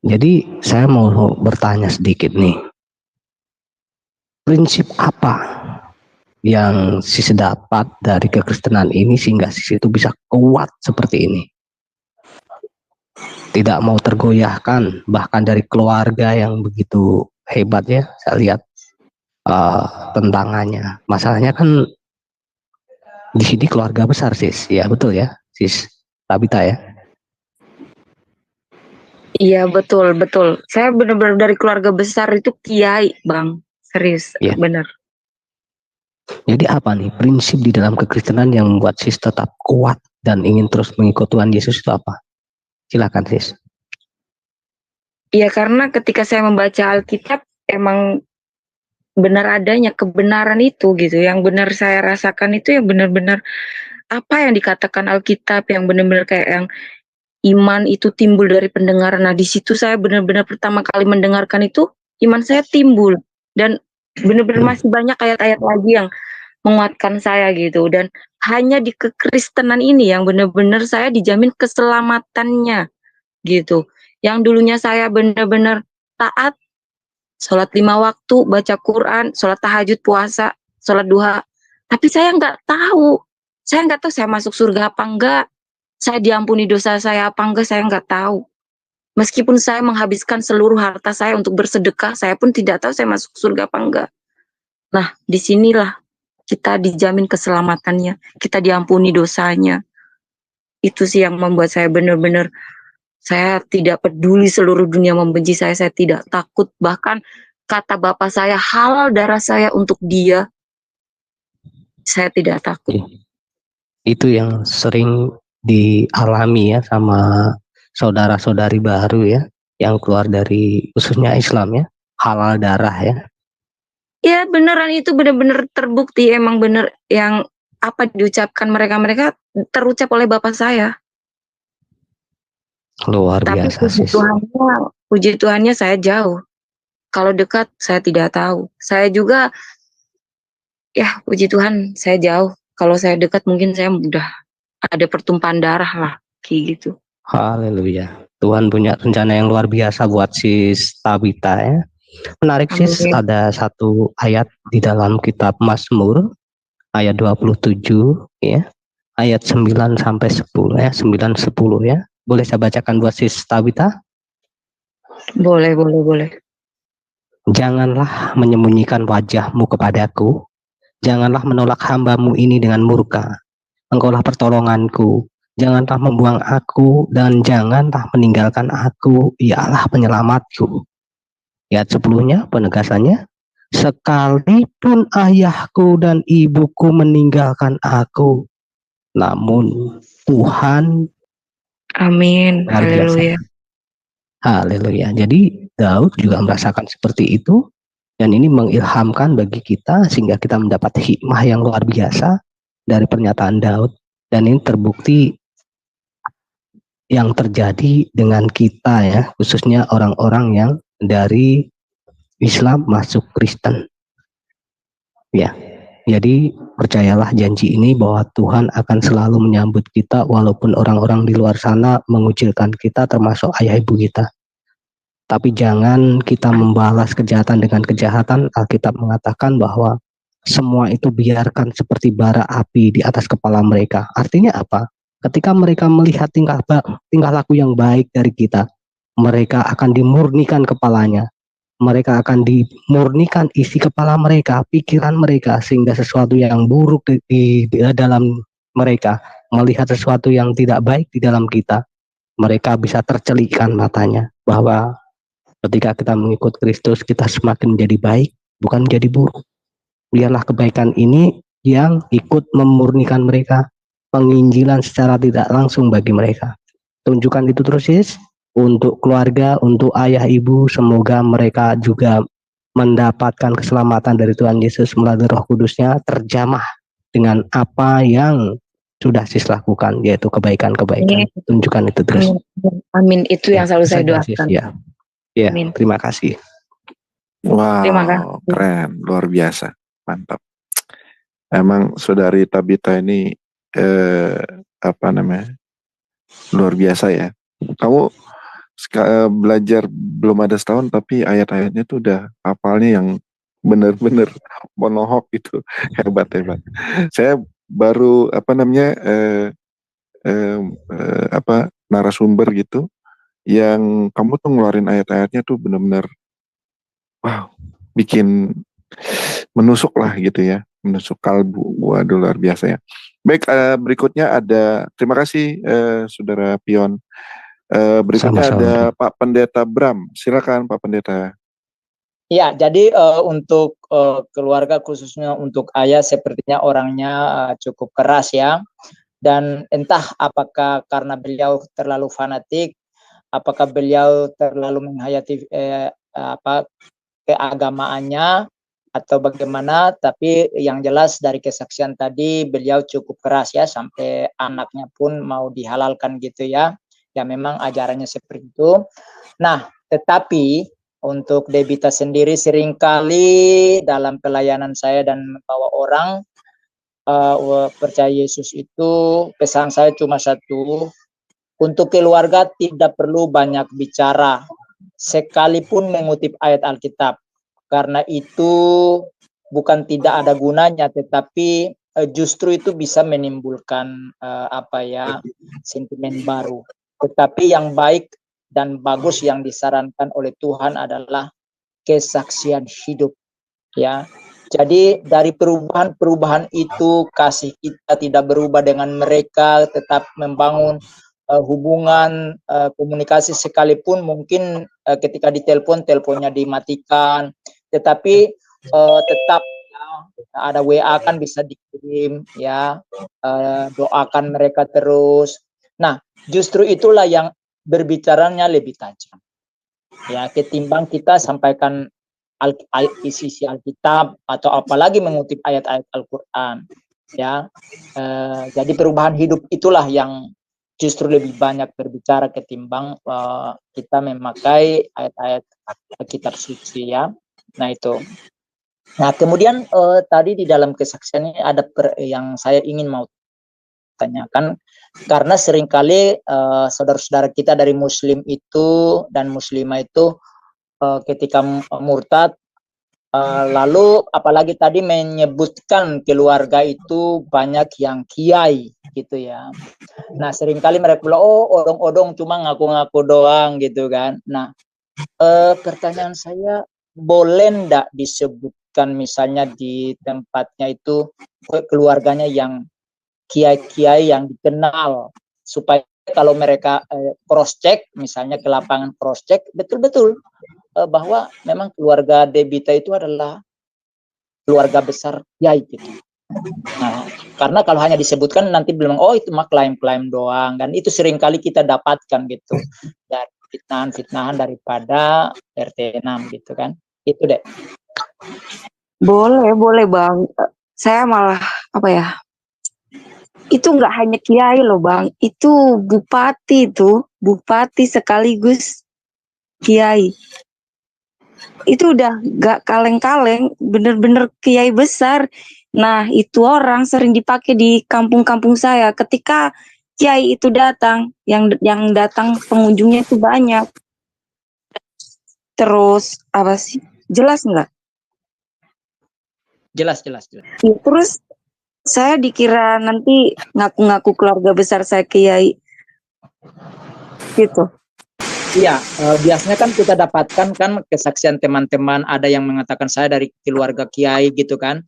Jadi saya mau bertanya sedikit nih, prinsip apa yang Sis dapat dari kekristenan ini sehingga Sis itu bisa kuat seperti ini, tidak mau tergoyahkan bahkan dari keluarga yang begitu hebat ya. Saya lihat tentangannya, masalahnya kan di sini keluarga besar Sis ya, betul ya Sis Tabita ya. Iya betul. Saya benar-benar dari keluarga besar itu kiai, Bang. Serius, ya. Benar. Jadi apa nih prinsip di dalam kekristenan yang membuat Sis tetap kuat dan ingin terus mengikut Tuhan Yesus itu apa? Silakan Sis. Iya, karena ketika saya membaca Alkitab emang benar adanya kebenaran itu gitu. Yang benar saya rasakan itu yang benar-benar apa yang dikatakan Alkitab, yang benar-benar kayak yang iman itu timbul dari pendengaran. Nah, di situ saya benar-benar pertama kali mendengarkan itu, iman saya timbul. Dan benar-benar masih banyak ayat-ayat lagi yang menguatkan saya gitu. Dan hanya di kekristenan ini yang benar-benar saya dijamin keselamatannya gitu. Yang dulunya saya benar-benar taat, sholat 5 waktu, baca Quran, sholat tahajud, puasa, sholat duha. Tapi saya nggak tahu. Saya nggak tahu saya masuk surga apa enggak. Saya diampuni dosa saya apa enggak, saya nggak tahu. Meskipun saya menghabiskan seluruh harta saya untuk bersedekah, saya pun tidak tahu saya masuk surga apa enggak. Nah, disinilah kita dijamin keselamatannya, kita diampuni dosanya. Itu sih yang membuat saya benar-benar, saya tidak peduli seluruh dunia membenci saya tidak takut. Bahkan kata bapak saya, halal darah saya untuk dia, saya tidak takut. Itu yang sering dialami ya sama saudara-saudari baru ya, yang keluar dari khususnya Islam ya, halal darah ya. Ya beneran, itu benar-benar terbukti, emang bener yang apa diucapkan mereka terucap oleh bapak saya. Luar Tapi biasa sih. puji Tuhannya saya jauh. Kalau dekat saya tidak tahu. Saya juga, ya puji Tuhan saya jauh. Kalau saya dekat mungkin saya udah ada pertumpahan darah lah, kayak gitu. Haleluya. Tuhan punya rencana yang luar biasa buat sis Tabita ya. Menarik sis, Amin. ada satu ayat di dalam kitab Mazmur ayat 27 ya. Ayat 9 sampai 10 ya, 9 10 ya. Boleh saya bacakan buat sis Tabita? Boleh. Janganlah menyembunyikan wajahmu kepadaku. Janganlah menolak hamba-Mu ini dengan murka. Engkaulah pertolonganku. Janganlah membuang aku dan janganlah meninggalkan aku. Ialah penyelamatku. Ayat 10-nya penegasannya. Sekalipun ayahku dan ibuku meninggalkan aku, namun Tuhan. Amin. Haleluya. Haleluya. Jadi Daud juga merasakan seperti itu, dan ini mengilhamkan bagi kita sehingga kita mendapat hikmah yang luar biasa dari pernyataan Daud, dan ini terbukti yang terjadi dengan kita ya, khususnya orang-orang yang dari Islam masuk Kristen. Ya. Jadi percayalah janji ini bahwa Tuhan akan selalu menyambut kita walaupun orang-orang di luar sana mengucilkan kita termasuk ayah ibu kita. Tapi jangan kita membalas kejahatan dengan kejahatan. Alkitab mengatakan bahwa semua itu biarkan seperti bara api di atas kepala mereka. Artinya apa? Ketika mereka melihat tingkah laku yang baik dari kita, mereka akan dimurnikan kepalanya. Mereka akan dimurnikan isi kepala mereka, pikiran mereka, sehingga sesuatu yang buruk di dalam mereka, melihat sesuatu yang tidak baik di dalam kita, mereka bisa tercelikkan matanya bahwa ketika kita mengikut Kristus, kita semakin menjadi baik, bukan menjadi buruk. Biarlah kebaikan ini yang ikut memurnikan mereka, penginjilan secara tidak langsung bagi mereka. Tunjukkan itu terus, Sis. Untuk keluarga, untuk ayah ibu, semoga mereka juga mendapatkan keselamatan dari Tuhan Yesus melalui Roh Kudus-Nya, terjamah dengan apa yang sudah Sis lakukan, yaitu kebaikan-kebaikan. Tunjukkan itu terus. Amin. Itu yang selalu saya doakan. Ya, terima kasih. Wow, Terima kasih. keren, luar biasa, mantap. Emang saudari Tabita ini luar biasa ya. Kamu belajar belum ada setahun tapi ayat-ayatnya tuh udah hafalnya yang bener-bener monohok gitu. Hebat. Saya baru narasumber gitu yang kamu tuh ngeluarin ayat-ayatnya tuh bener-bener wow, bikin menusuk lah gitu ya, menusuk kalbu. Waduh, luar biasa ya. Baik, berikutnya ada, terima kasih Saudara Pion. Berikutnya ada Pak Pendeta Bram. Silakan Pak Pendeta. Ya, jadi untuk keluarga khususnya untuk ayah sepertinya orangnya cukup keras ya. Dan entah apakah karena beliau terlalu fanatik, apakah beliau terlalu menghayati keagamaannya atau bagaimana, tapi yang jelas dari kesaksian tadi beliau cukup keras ya, sampai anaknya pun mau dihalalkan gitu ya. Ya memang ajarannya seperti itu. Nah, tetapi untuk Debita sendiri seringkali dalam pelayanan saya dan membawa orang percaya Yesus itu, pesan saya cuma satu, untuk keluarga tidak perlu banyak bicara, sekalipun mengutip ayat Alkitab, karena itu bukan tidak ada gunanya, tetapi justru itu bisa menimbulkan sentimen baru. Tetapi yang baik dan bagus yang disarankan oleh Tuhan adalah kesaksian hidup, ya. Jadi dari perubahan itu, kasih kita tidak berubah dengan mereka, tetap membangun hubungan komunikasi, sekalipun mungkin ketika ditelepon, teleponnya dimatikan, tetapi tetap ada WA kan bisa dikirim, ya, doakan mereka terus. Nah, justru itulah yang berbicaranya lebih tajam, ya, ketimbang kita sampaikan isi Alkitab atau apalagi mengutip ayat-ayat Al-Quran, ya. Jadi perubahan hidup itulah yang justru lebih banyak berbicara ketimbang kita memakai ayat-ayat kitab suci, ya. Nah itu. Nah kemudian tadi di dalam kesaksian ini ada yang saya ingin mau tanyakan, karena seringkali saudara-saudara kita dari Muslim itu dan Muslimah itu ketika murtad, lalu apalagi tadi menyebutkan keluarga itu banyak yang kiai gitu, ya. Nah seringkali mereka bilang, oh odong-odong cuma ngaku-ngaku doang gitu kan. Nah pertanyaan saya, boleh ndak disebutkan misalnya di tempatnya itu keluarganya yang kiai-kiai yang dikenal, supaya kalau mereka cross check, misalnya ke lapangan cross check, betul-betul bahwa memang keluarga Debita itu adalah keluarga besar kiai gitu. Nah, karena kalau hanya disebutkan nanti bilang, oh itu mah klaim-klaim doang, dan itu seringkali kita dapatkan gitu, dari fitnahan-fitnahan daripada RT 6 gitu kan. Itu deh. Boleh Bang. Saya malah itu nggak hanya kiai loh Bang, itu bupati sekaligus kiai. Itu udah nggak kaleng-kaleng, bener-bener kiai besar. Nah itu orang sering dipakai di kampung-kampung saya. Ketika kiai itu datang, yang datang pengunjungnya itu banyak. Terus apa sih? Jelas nggak? Jelas. Ya, terus saya dikira nanti ngaku-ngaku keluarga besar saya kiai gitu. Iya, biasanya kan kita dapatkan kan kesaksian teman-teman, ada yang mengatakan saya dari keluarga kiai gitu kan.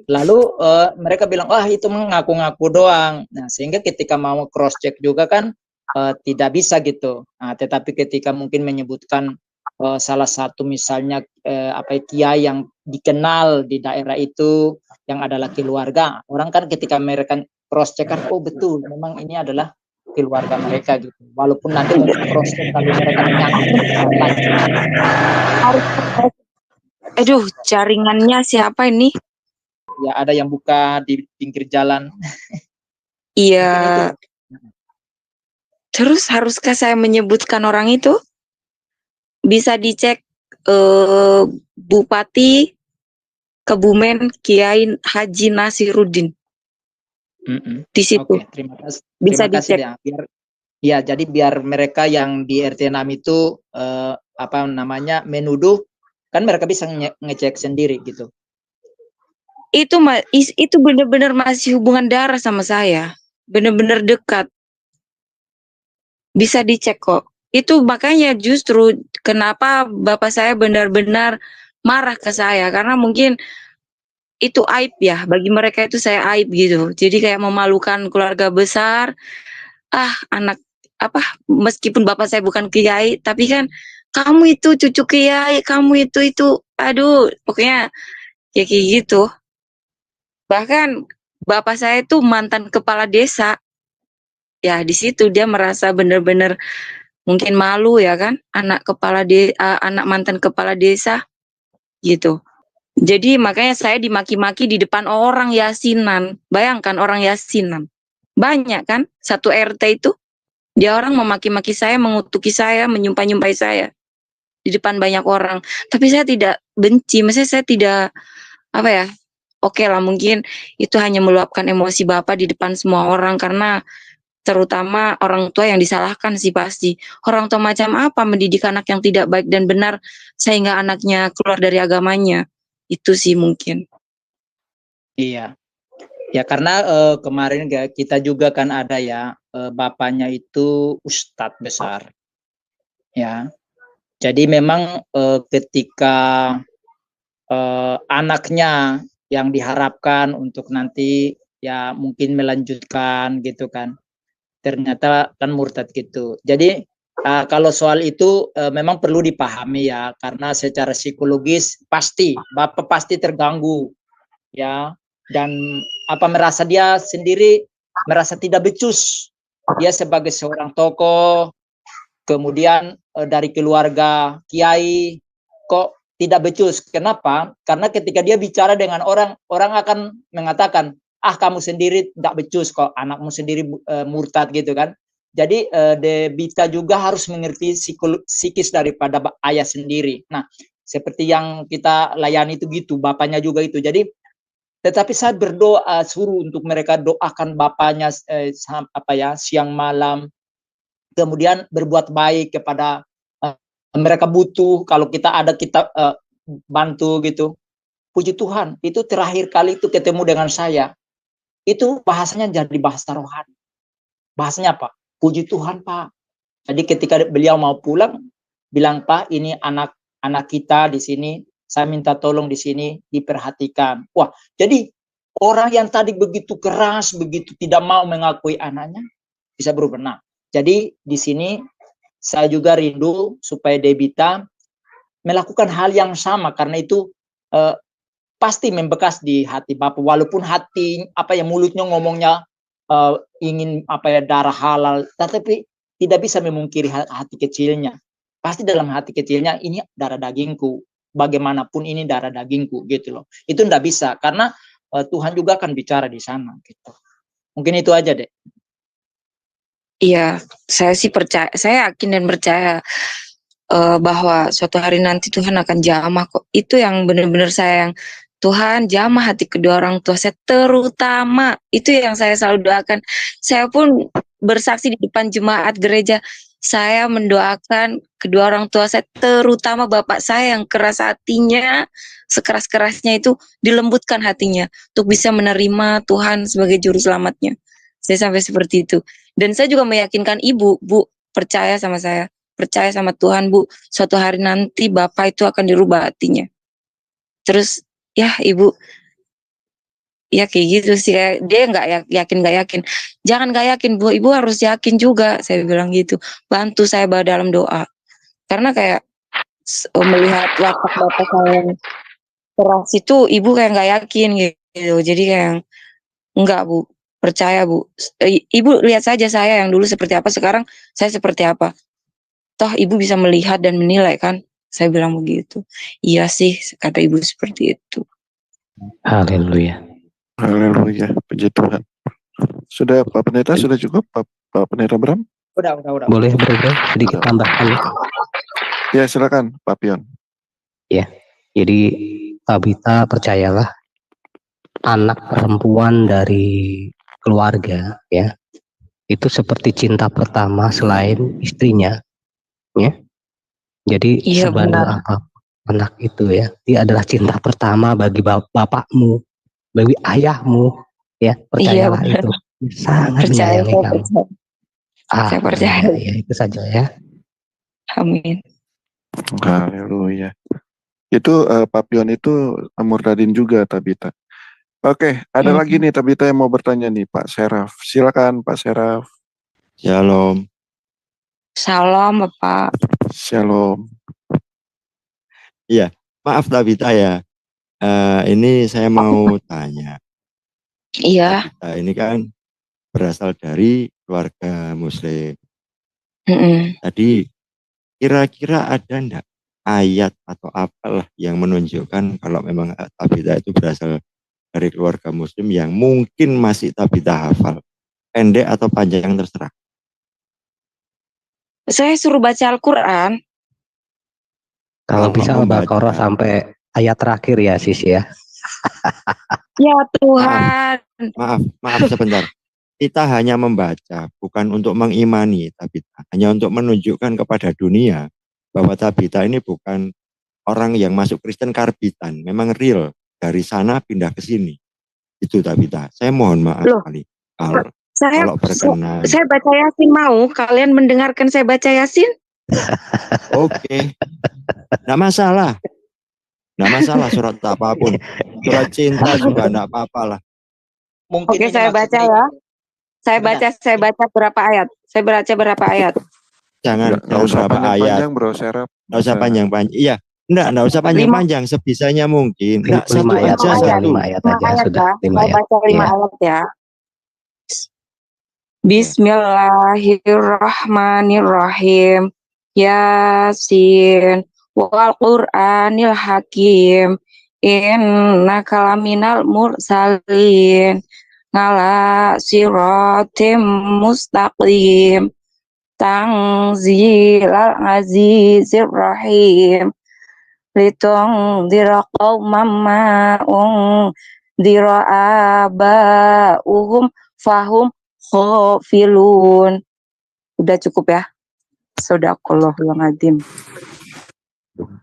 Lalu mereka bilang, wah itu mengaku-ngaku doang. Nah, sehingga ketika mau cross check juga kan tidak bisa gitu. Nah, tetapi ketika mungkin menyebutkan salah satu misalnya kiai yang dikenal di daerah itu yang adalah keluarga, orang kan ketika mereka cross check kan, oh betul memang ini adalah keluarga mereka gitu, walaupun nanti mungkin proses kalau mereka menyangkut aduh, jaringannya siapa ini? Ya ada yang buka di pinggir jalan. Iya. Terus haruskah saya menyebutkan orang itu? Bisa dicek Bupati Kebumen Kiai Haji Nasiruddin. Di situ. Oke, terima kasih. Bisa terima kasih dicek. Ya, jadi biar mereka yang di RT 6 itu menuduh, kan mereka bisa ngecek sendiri gitu. Itu benar-benar masih hubungan darah sama saya. Benar-benar dekat. Bisa dicek kok. Itu makanya justru kenapa bapak saya benar-benar marah ke saya, karena mungkin itu aib ya, bagi mereka itu saya aib gitu. Jadi kayak memalukan keluarga besar. Meskipun bapak saya bukan kiai, tapi kan kamu itu cucu kiai, kamu itu aduh, pokoknya ya kayak gitu. Bahkan bapak saya itu mantan kepala desa. Ya di situ dia merasa benar-benar mungkin malu ya kan, anak mantan kepala desa gitu. Jadi makanya saya dimaki-maki di depan orang yasinan. Bayangkan orang yasinan. Banyak kan satu RT itu. Dia orang memaki-maki saya, mengutuki saya, menyumpah-nyumpai saya di depan banyak orang. Tapi saya tidak benci, maksudnya saya tidak apa ya? Oke lah, mungkin itu hanya meluapkan emosi Bapak di depan semua orang, karena terutama orang tua yang disalahkan sih pasti. Orang tua macam apa mendidik anak yang tidak baik dan benar sehingga anaknya keluar dari agamanya. Itu sih mungkin. Iya. Ya karena kemarin kita juga kan ada ya, bapaknya itu ustadz besar. Ya. Jadi memang ketika anaknya yang diharapkan untuk nanti ya mungkin melanjutkan gitu kan, ternyata kan murtad gitu. Jadi kalau soal itu memang perlu dipahami ya, karena secara psikologis pasti Bapak pasti terganggu ya, dan merasa dia sendiri merasa tidak becus. Dia sebagai seorang tokoh, kemudian dari keluarga kiai, kok tidak becus. Kenapa? Karena ketika dia bicara dengan orang, orang akan mengatakan, kamu sendiri tidak becus kok, anakmu sendiri murtad gitu kan. Jadi Debita juga harus mengerti psikis daripada ayah sendiri. Nah, seperti yang kita layani itu gitu, bapaknya juga itu. Jadi tetapi saya berdoa, suruh untuk mereka doakan bapaknya siang malam, kemudian berbuat baik kepada mereka butuh, kalau kita ada kita bantu gitu. Puji Tuhan, itu terakhir kali itu ketemu dengan saya, itu bahasanya jadi bahasa rohani. Bahasanya apa? Puji Tuhan Pak. Jadi ketika beliau mau pulang, bilang Pak, ini anak kita di sini, saya minta tolong di sini diperhatikan. Wah, jadi orang yang tadi begitu keras, begitu tidak mau mengakui anaknya, bisa berubah. Nah, jadi di sini saya juga rindu supaya Debita melakukan hal yang sama, karena itu pasti membekas di hati Bapak, walaupun hati mulutnya ngomongnya ingin darah halal, tetapi tidak bisa memungkiri hati kecilnya. Pasti dalam hati kecilnya ini darah dagingku, bagaimanapun ini darah dagingku gitu loh. Itu tidak bisa, karena Tuhan juga akan bicara di sana gitu. Mungkin itu aja deh. Iya, saya sih percaya, saya yakin dan percaya bahwa suatu hari nanti Tuhan akan jamah kok. Itu yang benar-benar saya yang Tuhan jamah hati kedua orang tua saya, terutama itu yang saya selalu doakan. Saya pun bersaksi di depan jemaat gereja, saya mendoakan kedua orang tua saya, terutama bapak saya yang keras hatinya, sekeras-kerasnya itu dilembutkan hatinya untuk bisa menerima Tuhan sebagai juru selamatnya. Saya sampai seperti itu. Dan saya juga meyakinkan ibu, Bu, percaya sama saya, percaya sama Tuhan, Bu, suatu hari nanti bapak itu akan dirubah hatinya. Terus ya ibu, ya kayak gitu sih, kayak dia nggak yakin, jangan nggak yakin Bu, ibu harus yakin juga, saya bilang gitu, bantu saya dalam doa, karena kayak melihat watak bapak saya yang keras itu, ibu kayak nggak yakin gitu, jadi kayak enggak Bu, percaya Bu, ibu lihat saja saya yang dulu seperti apa, sekarang saya seperti apa, toh ibu bisa melihat dan menilai kan, saya bilang begitu. Iya sih, kata ibu seperti itu. Haleluya. Haleluya, puji Tuhan. Sudah Pak Pendeta, sudah cukup Pak Pendeta Bram? Udah. Boleh bro, sedikit tambahkan ya. Ya silakan Pak Pion. Ya, jadi Tabita percayalah, anak perempuan dari keluarga ya, itu seperti cinta pertama selain istrinya ya. Jadi Iya, sebandel benar. apa anak itu ya, dia adalah cinta pertama bagi bapakmu, bagi ayahmu ya, percayalah Iya, itu sangat percaya, menyayangi saya kamu. percaya. Saya percaya. Ya itu saja ya. Amin. Haleluya. Itu Pak Pion itu murtadin juga Tabita. Oke, ada lagi nih Tabita yang mau bertanya nih Pak Seraf. Silakan Pak Seraf. Shalom. Salam Bapak. Shalom. Iya, maaf Tabita ya. Ini saya mau tanya. Iya. Tabita ini kan berasal dari keluarga Muslim. Tadi kira-kira ada enggak ayat atau apalah yang menunjukkan kalau memang Tabita itu berasal dari keluarga Muslim yang mungkin masih Tabita hafal, pendek atau panjang terserah. Saya suruh baca Al-Quran. Kalau bisa membaca. Al-Baqarah sampai ayat terakhir ya sis ya. Ya Tuhan. Maaf sebentar. Kita hanya membaca, bukan untuk mengimani Tabita. Hanya untuk menunjukkan kepada dunia bahwa Tabita ini bukan orang yang masuk Kristen karbitan. Memang real. Dari sana pindah ke sini. Itu Tabita. Saya mohon maaf sekali. Kalau berkenan. Saya baca Yasin mau. Kalian mendengarkan saya baca Yasin? Oke. Nggak masalah. Nggak masalah surat apapun. Surat cinta juga nggak apa-apa lah. Mungkin Oke, ini saya baca ya. Saya baca berapa ayat? Saya baca berapa ayat? Nggak usah panjang-panjang bro, Serap. Nggak usah panjang-panjang. Iya, nggak usah panjang-panjang. Sebisanya mungkin. Nggak, 5 ayat aja, saja, satu. 5 ayat aja sudah. 5 saya ayat. baca 5 ayat ya. Bismillahirrahmanirrahim. Yasin wal Qur'anil Hakim. Innaka laminal mursalin ngala siratim mustaqim tanzilal azizir rahim litong diraqaumam ma'ung dira'aba'uhum fahum khafilun. Udah cukup ya? Sadaqallahul azim.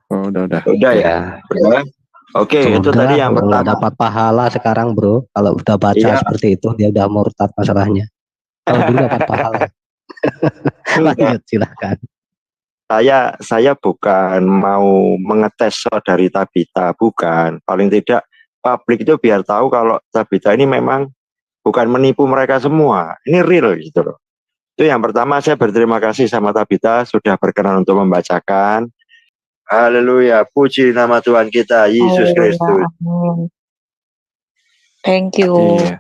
Oh, udah. Udah ya. Udah. Oke, itu tadi yang pertama. Nggak dapat pahala sekarang bro. Kalau udah baca seperti itu dia udah murtad masalahnya. Kalau dulu dapat pahala. Lanjut silahkan. Saya bukan mau mengetes dari Tabita, bukan. Paling tidak publik itu biar tahu kalau Tabita ini memang bukan menipu mereka semua. Ini real gitu loh. Itu yang pertama, saya berterima kasih sama Tabita sudah berkenan untuk membacakan. Haleluya, puji nama Tuhan kita Yesus Kristus. Thank you. Iya.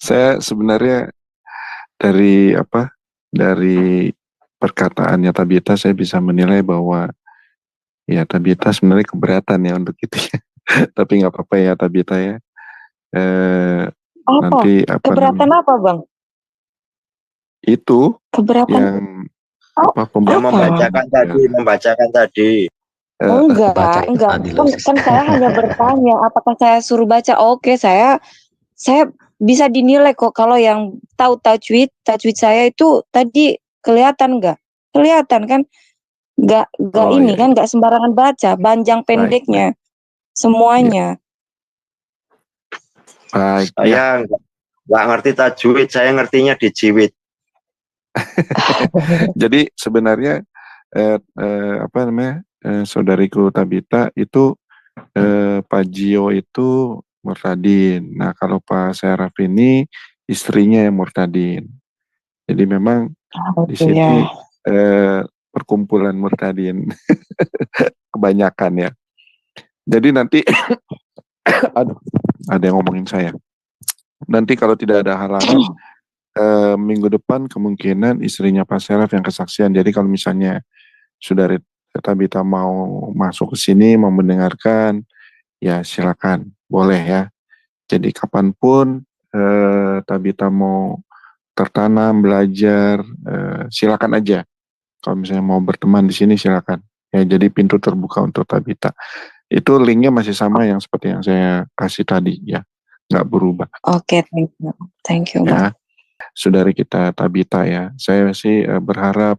Saya sebenarnya dari perkataannya Tabita saya bisa menilai bahwa ya Tabita sebenarnya keberatan ya untuk itu ya. Tapi nggak apa-apa ya Tabita ya. Nanti keberatan apa bang? Itu keberatan yang membacakan tadi. Enggak. Kan saya hanya bertanya apakah saya suruh baca. Oke, saya bisa dinilai kok kalau yang tahu tajwid saya itu tadi kelihatan nggak? Kelihatan kan? Nggak ini kan nggak sembarangan baca, panjang pendeknya semuanya. Baik. Saya nggak ngerti tajwid, saya ngertinya dijiwit. Jadi sebenarnya saudariku Tabita itu Pak Gio itu murtadin. Nah kalau Pak Seraf ini istrinya yang murtadin. Jadi memang di sini perkumpulan murtadin kebanyakan ya. Jadi nanti aduh, ada yang ngomongin saya. Nanti kalau tidak ada halangan minggu depan kemungkinan istrinya Pak Seraf yang kesaksian. Jadi kalau misalnya saudari Tabita mau masuk ke sini mau mendengarkan, ya silakan, boleh ya. Jadi kapanpun Tabita mau tertanam belajar, silakan aja. Kalau misalnya mau berteman di sini silakan. Ya jadi pintu terbuka untuk Tabita. Itu linknya masih sama yang seperti yang saya kasih tadi ya, nggak berubah. Oke, thank you. Ya. Saudari kita Tabita ya, saya sih berharap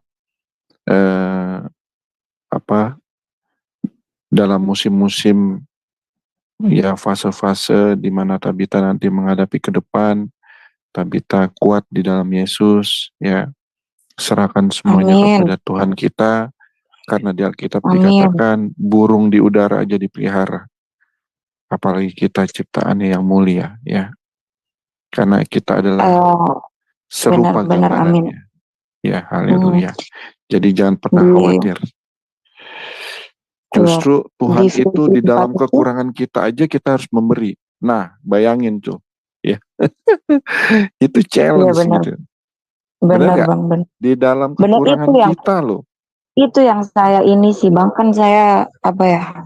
dalam musim-musim ya fase-fase di mana Tabita nanti menghadapi ke depan, Tabita kuat di dalam Yesus ya, serahkan semuanya kepada Tuhan kita, karena di Alkitab dikatakan burung di udara aja dipelihara, apalagi kita ciptaannya yang mulia ya, karena kita adalah serupa gambarannya. Ya, haleluya. Jadi jangan pernah khawatir. Justru Tuhan itu di dalam kekurangan kita aja kita harus memberi. Nah, bayangin tuh, ya. Itu challenge gitu. Benar Bang. Di dalam kekurangan kita loh. Itu yang saya ini sih Bang, kan saya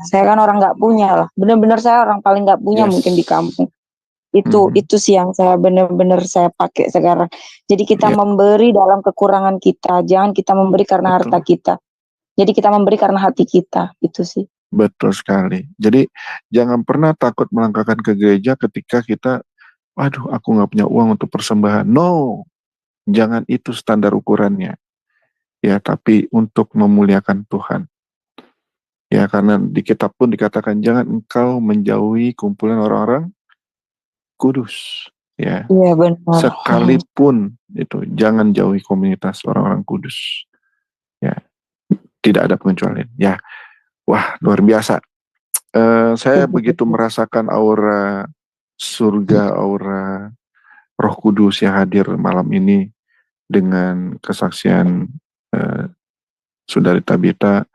saya kan orang nggak punya lah. Benar-benar saya orang paling nggak punya mungkin di kampung. Itu sih yang saya benar-benar saya pakai sekarang. Jadi kita Iya. memberi dalam kekurangan kita, jangan kita memberi karena harta kita. Jadi kita memberi karena hati kita, itu sih. Betul sekali. Jadi jangan pernah takut melangkahkan ke gereja ketika kita, waduh, aku nggak punya uang untuk persembahan. No, jangan itu standar ukurannya. Ya, tapi untuk memuliakan Tuhan. Ya, karena di kitab pun dikatakan jangan engkau menjauhi kumpulan orang-orang kudus. Ya, Iya benar. sekalipun itu jangan jauhi komunitas orang-orang kudus. Ya, tidak ada pengecualian. Ya, wah luar biasa. Saya begitu merasakan aura surga, aura Roh Kudus yang hadir malam ini dengan kesaksian Saudari Tabita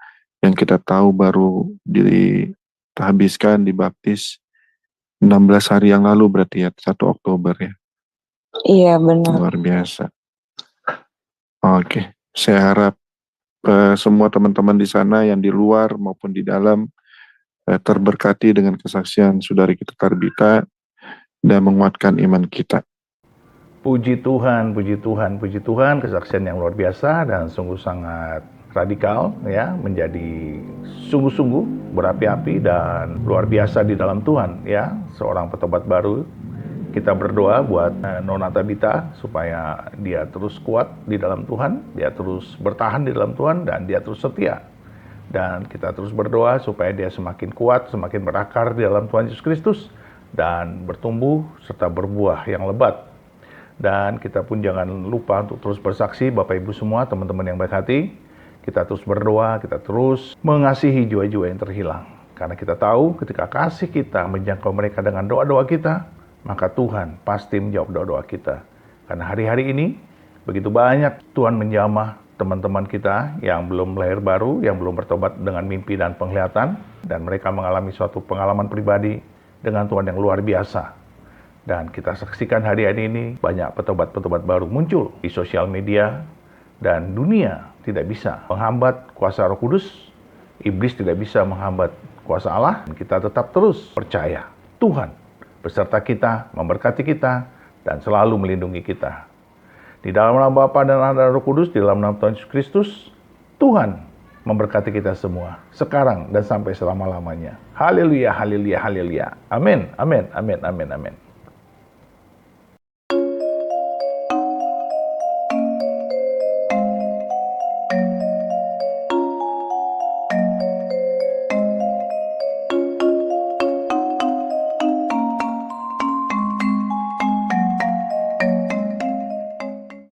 yang kita tahu baru dihabiskan, dibaptis 16 hari yang lalu berarti ya, 1 Oktober ya. Iya benar. Luar biasa. Oke, saya harap semua teman-teman di sana yang di luar maupun di dalam terberkati dengan kesaksian Saudari kita Tabita dan menguatkan iman kita. Puji Tuhan, puji Tuhan, puji Tuhan, kesaksian yang luar biasa dan sungguh sangat radikal ya, menjadi sungguh-sungguh berapi-api dan luar biasa di dalam Tuhan ya, seorang petobat baru. Kita berdoa buat Nona Tabita supaya dia terus kuat di dalam Tuhan, dia terus bertahan di dalam Tuhan dan dia terus setia. Dan kita terus berdoa supaya dia semakin kuat, semakin berakar di dalam Tuhan Yesus Kristus dan bertumbuh serta berbuah yang lebat. Dan kita pun jangan lupa untuk terus bersaksi, Bapak Ibu semua, teman-teman yang baik hati. Kita terus berdoa, kita terus mengasihi jiwa-jiwa yang terhilang. Karena kita tahu ketika kasih kita menjangkau mereka dengan doa-doa kita, maka Tuhan pasti menjawab doa-doa kita. Karena hari-hari ini begitu banyak Tuhan menjamah teman-teman kita yang belum lahir baru, yang belum bertobat dengan mimpi dan penglihatan, dan mereka mengalami suatu pengalaman pribadi dengan Tuhan yang luar biasa. Dan kita saksikan hari-hari ini banyak petobat-petobat baru muncul di sosial media, dan dunia tidak bisa menghambat kuasa Roh Kudus, iblis tidak bisa menghambat kuasa Allah. Kita tetap terus percaya Tuhan beserta kita, memberkati kita, dan selalu melindungi kita. Di dalam nama Bapa dan Anak dan Roh Kudus, di dalam nama Tuhan Yesus Kristus, Tuhan memberkati kita semua, sekarang dan sampai selama-lamanya. Haleluya, haleluya, haleluya. Amin, amin, amin, amin, amin.